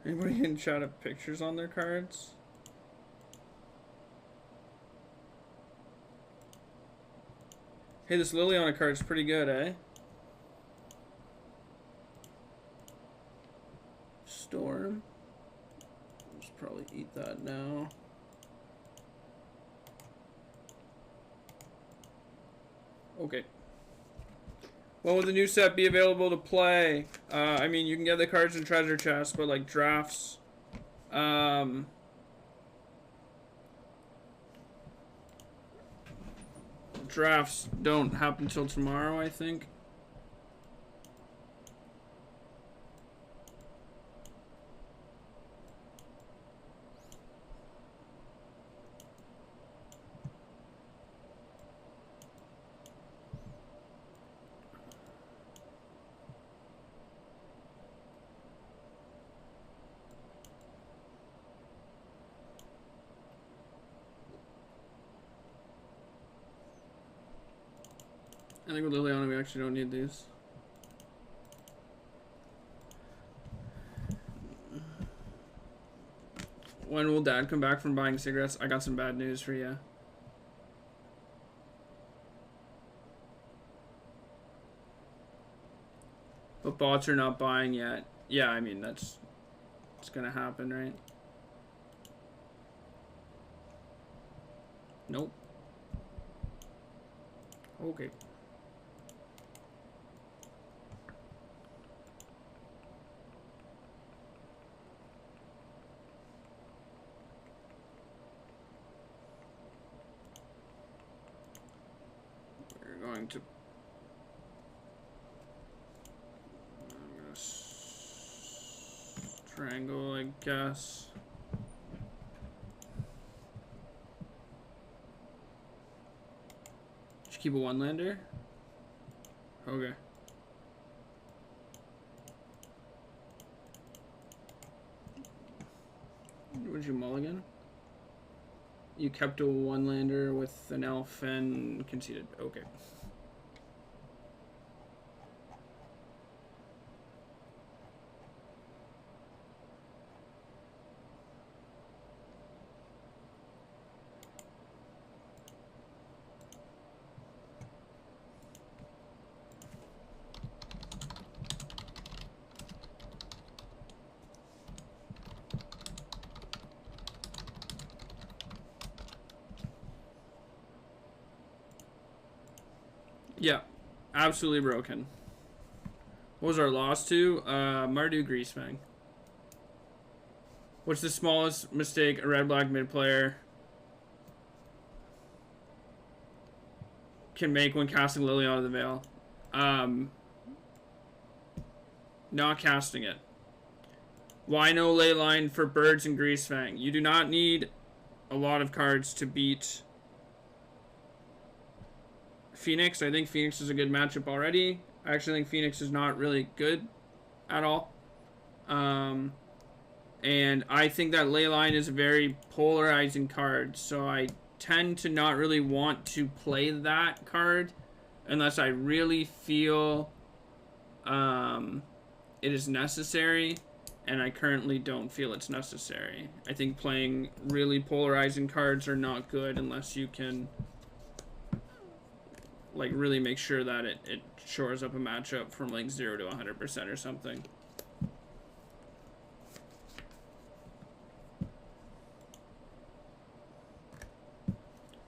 Anybody can shot up pictures on their cards? Hey, this Liliana card's pretty good, eh? Storm. Let's probably eat that now. Okay. When will the new set be available to play? I mean, you can get the cards in treasure chests, but like drafts, drafts don't happen until tomorrow, I think. I think with Liliana, we actually don't need these. When will Dad come back from buying cigarettes? I got some bad news for you. But bots are not buying yet. Yeah, I mean, it's gonna happen, right? Nope. Okay. We're going to... I'm gonna triangle, I guess. Did you keep a one-lander? Okay. Would you mulligan? You kept a one-lander with an elf and conceded. Okay. Yeah, absolutely broken. What was our loss to? Mardu Greasefang. What's the smallest mistake a red black mid player can make when casting Liliana of the Veil? Not casting it. Why no Leyline for birds and Greasefang? You do not need a lot of cards to beat Phoenix. I think Phoenix is a good matchup already. I actually think Phoenix is not really good at all. And I think that Leyline is a very polarizing card, so I tend to not really want to play that card unless I really feel it is necessary, and I currently don't feel it's necessary. I think playing really polarizing cards are not good unless you can like really make sure that it shores up a matchup from like 0 to 100% or something.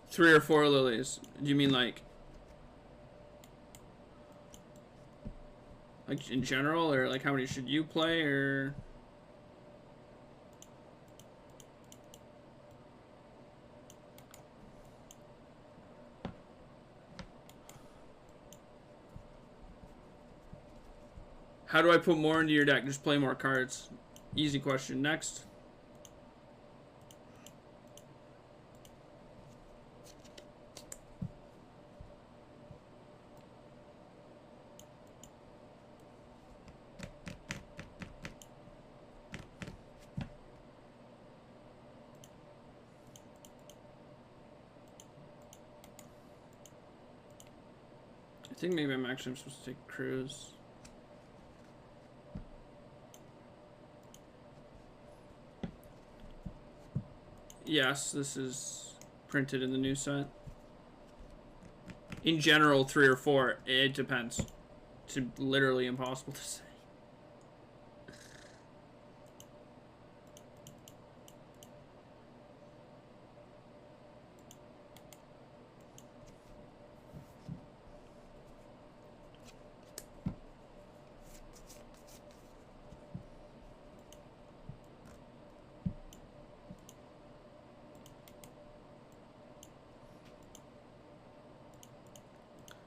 Three or four lilies. Do you mean like in general, or like how many should you play, or? How do I put more into your deck? Just play more cards. Easy question. Next. I think maybe I'm supposed to take a cruise. Yes, this is printed in the new set. In general, 3 or 4. It depends. It's literally impossible to say.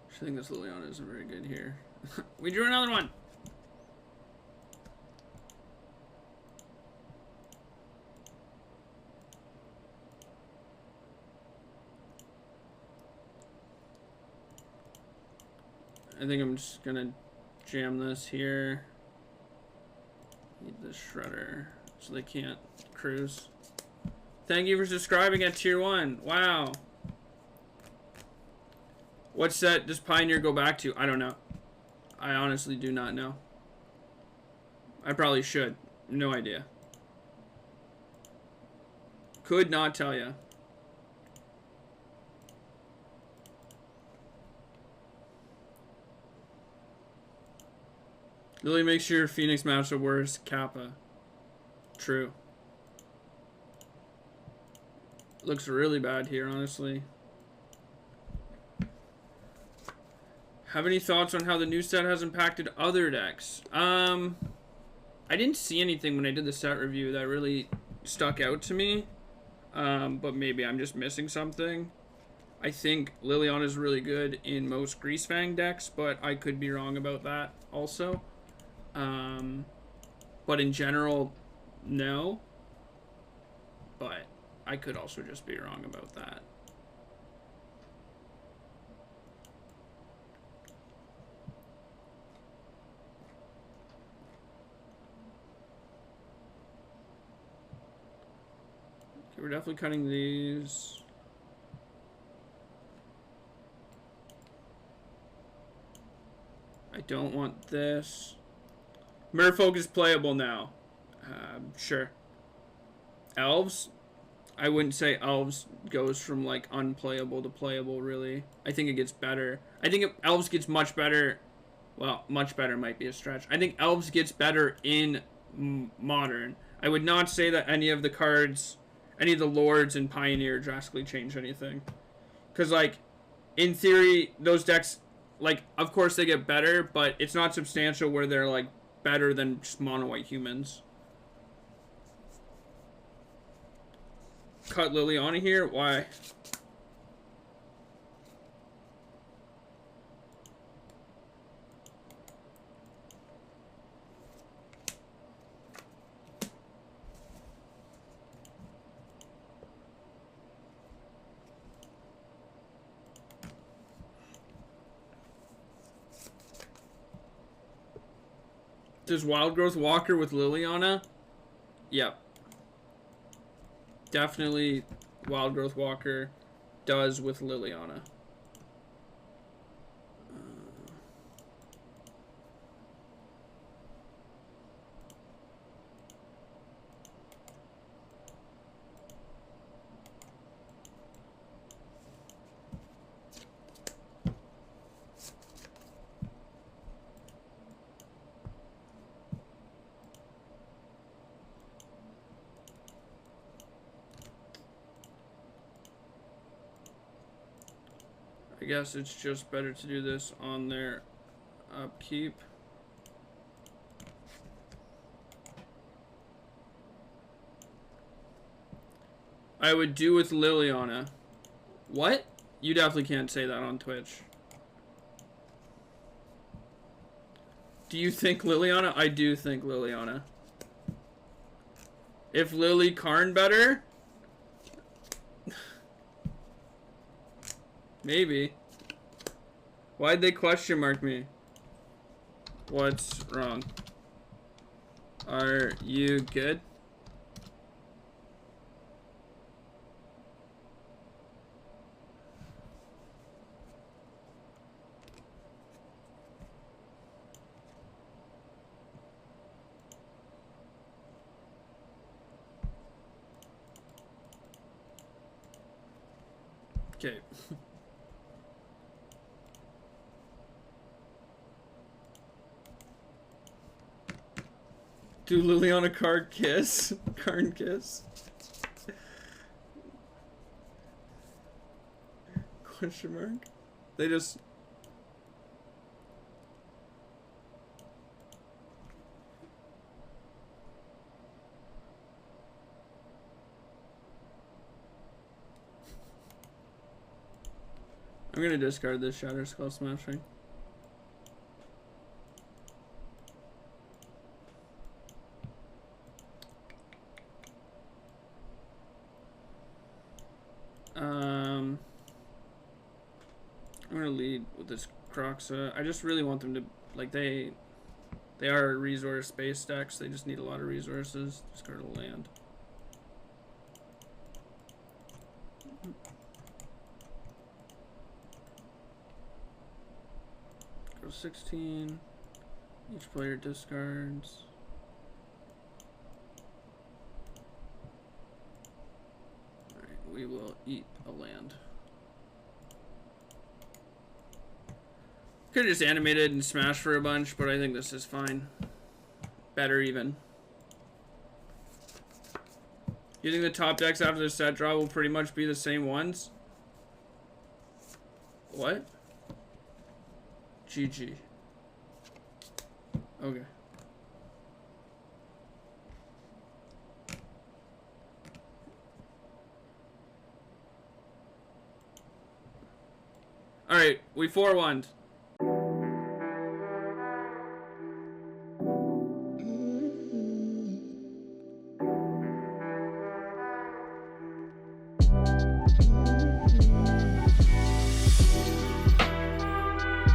I think this Liliana isn't very good here. We drew another one. I think I'm just gonna jam this here. Need the shredder so they can't cruise. Thank you for subscribing at tier 1. Wow. What set does Pioneer go back to? I don't know. I honestly do not know. I probably should. No idea. Could not tell you. Lily makes sure Phoenix maps are worse. Kappa. True. Looks really bad here, honestly. Have any thoughts on how the new set has impacted other decks? I didn't see anything when I did the set review that really stuck out to me. But maybe I'm just missing something. I think Liliana is really good in most Greasefang decks, but I could be wrong about that also. But in general, no. But I could also just be wrong about that. Okay, we're definitely cutting these. I don't want this. Merfolk is playable now. Sure. Elves? I wouldn't say Elves goes from like unplayable to playable, really. I think it gets better. I think Elves gets much better. Well, much better might be a stretch. I think Elves gets better in Modern. I would not say that any of the cards, any of the Lords in Pioneer drastically change anything. Because, like, in theory, those decks, like, of course they get better, but it's not substantial where they're, like, better than just mono-white humans. Cut Liliana here? Why? Does Wild Growth Walker with Liliana? Yep. Definitely Wild Growth Walker does with Liliana. I guess it's just better to do this on their upkeep. I would do with Liliana. What? You definitely can't say that on Twitch. Do you think Liliana? I do think Liliana. If Lily Karn better? Maybe. Why'd they question mark me? What's wrong? Are you good? Okay. Do Liliana card kiss? Card kiss? Question mark? They just... I'm gonna discard this Shatter Skull Smashing. I'm gonna lead with this Croxa. I just really want them to, like, they are resource based decks. They just need a lot of resources. Discard a land. Go 16. Each player discards. Alright, we will eat a land. Could have just animated and smashed for a bunch, but I think this is fine. Better even. You think the top decks after the set draw will pretty much be the same ones? What? GG. Okay. Alright, we 4-1'd.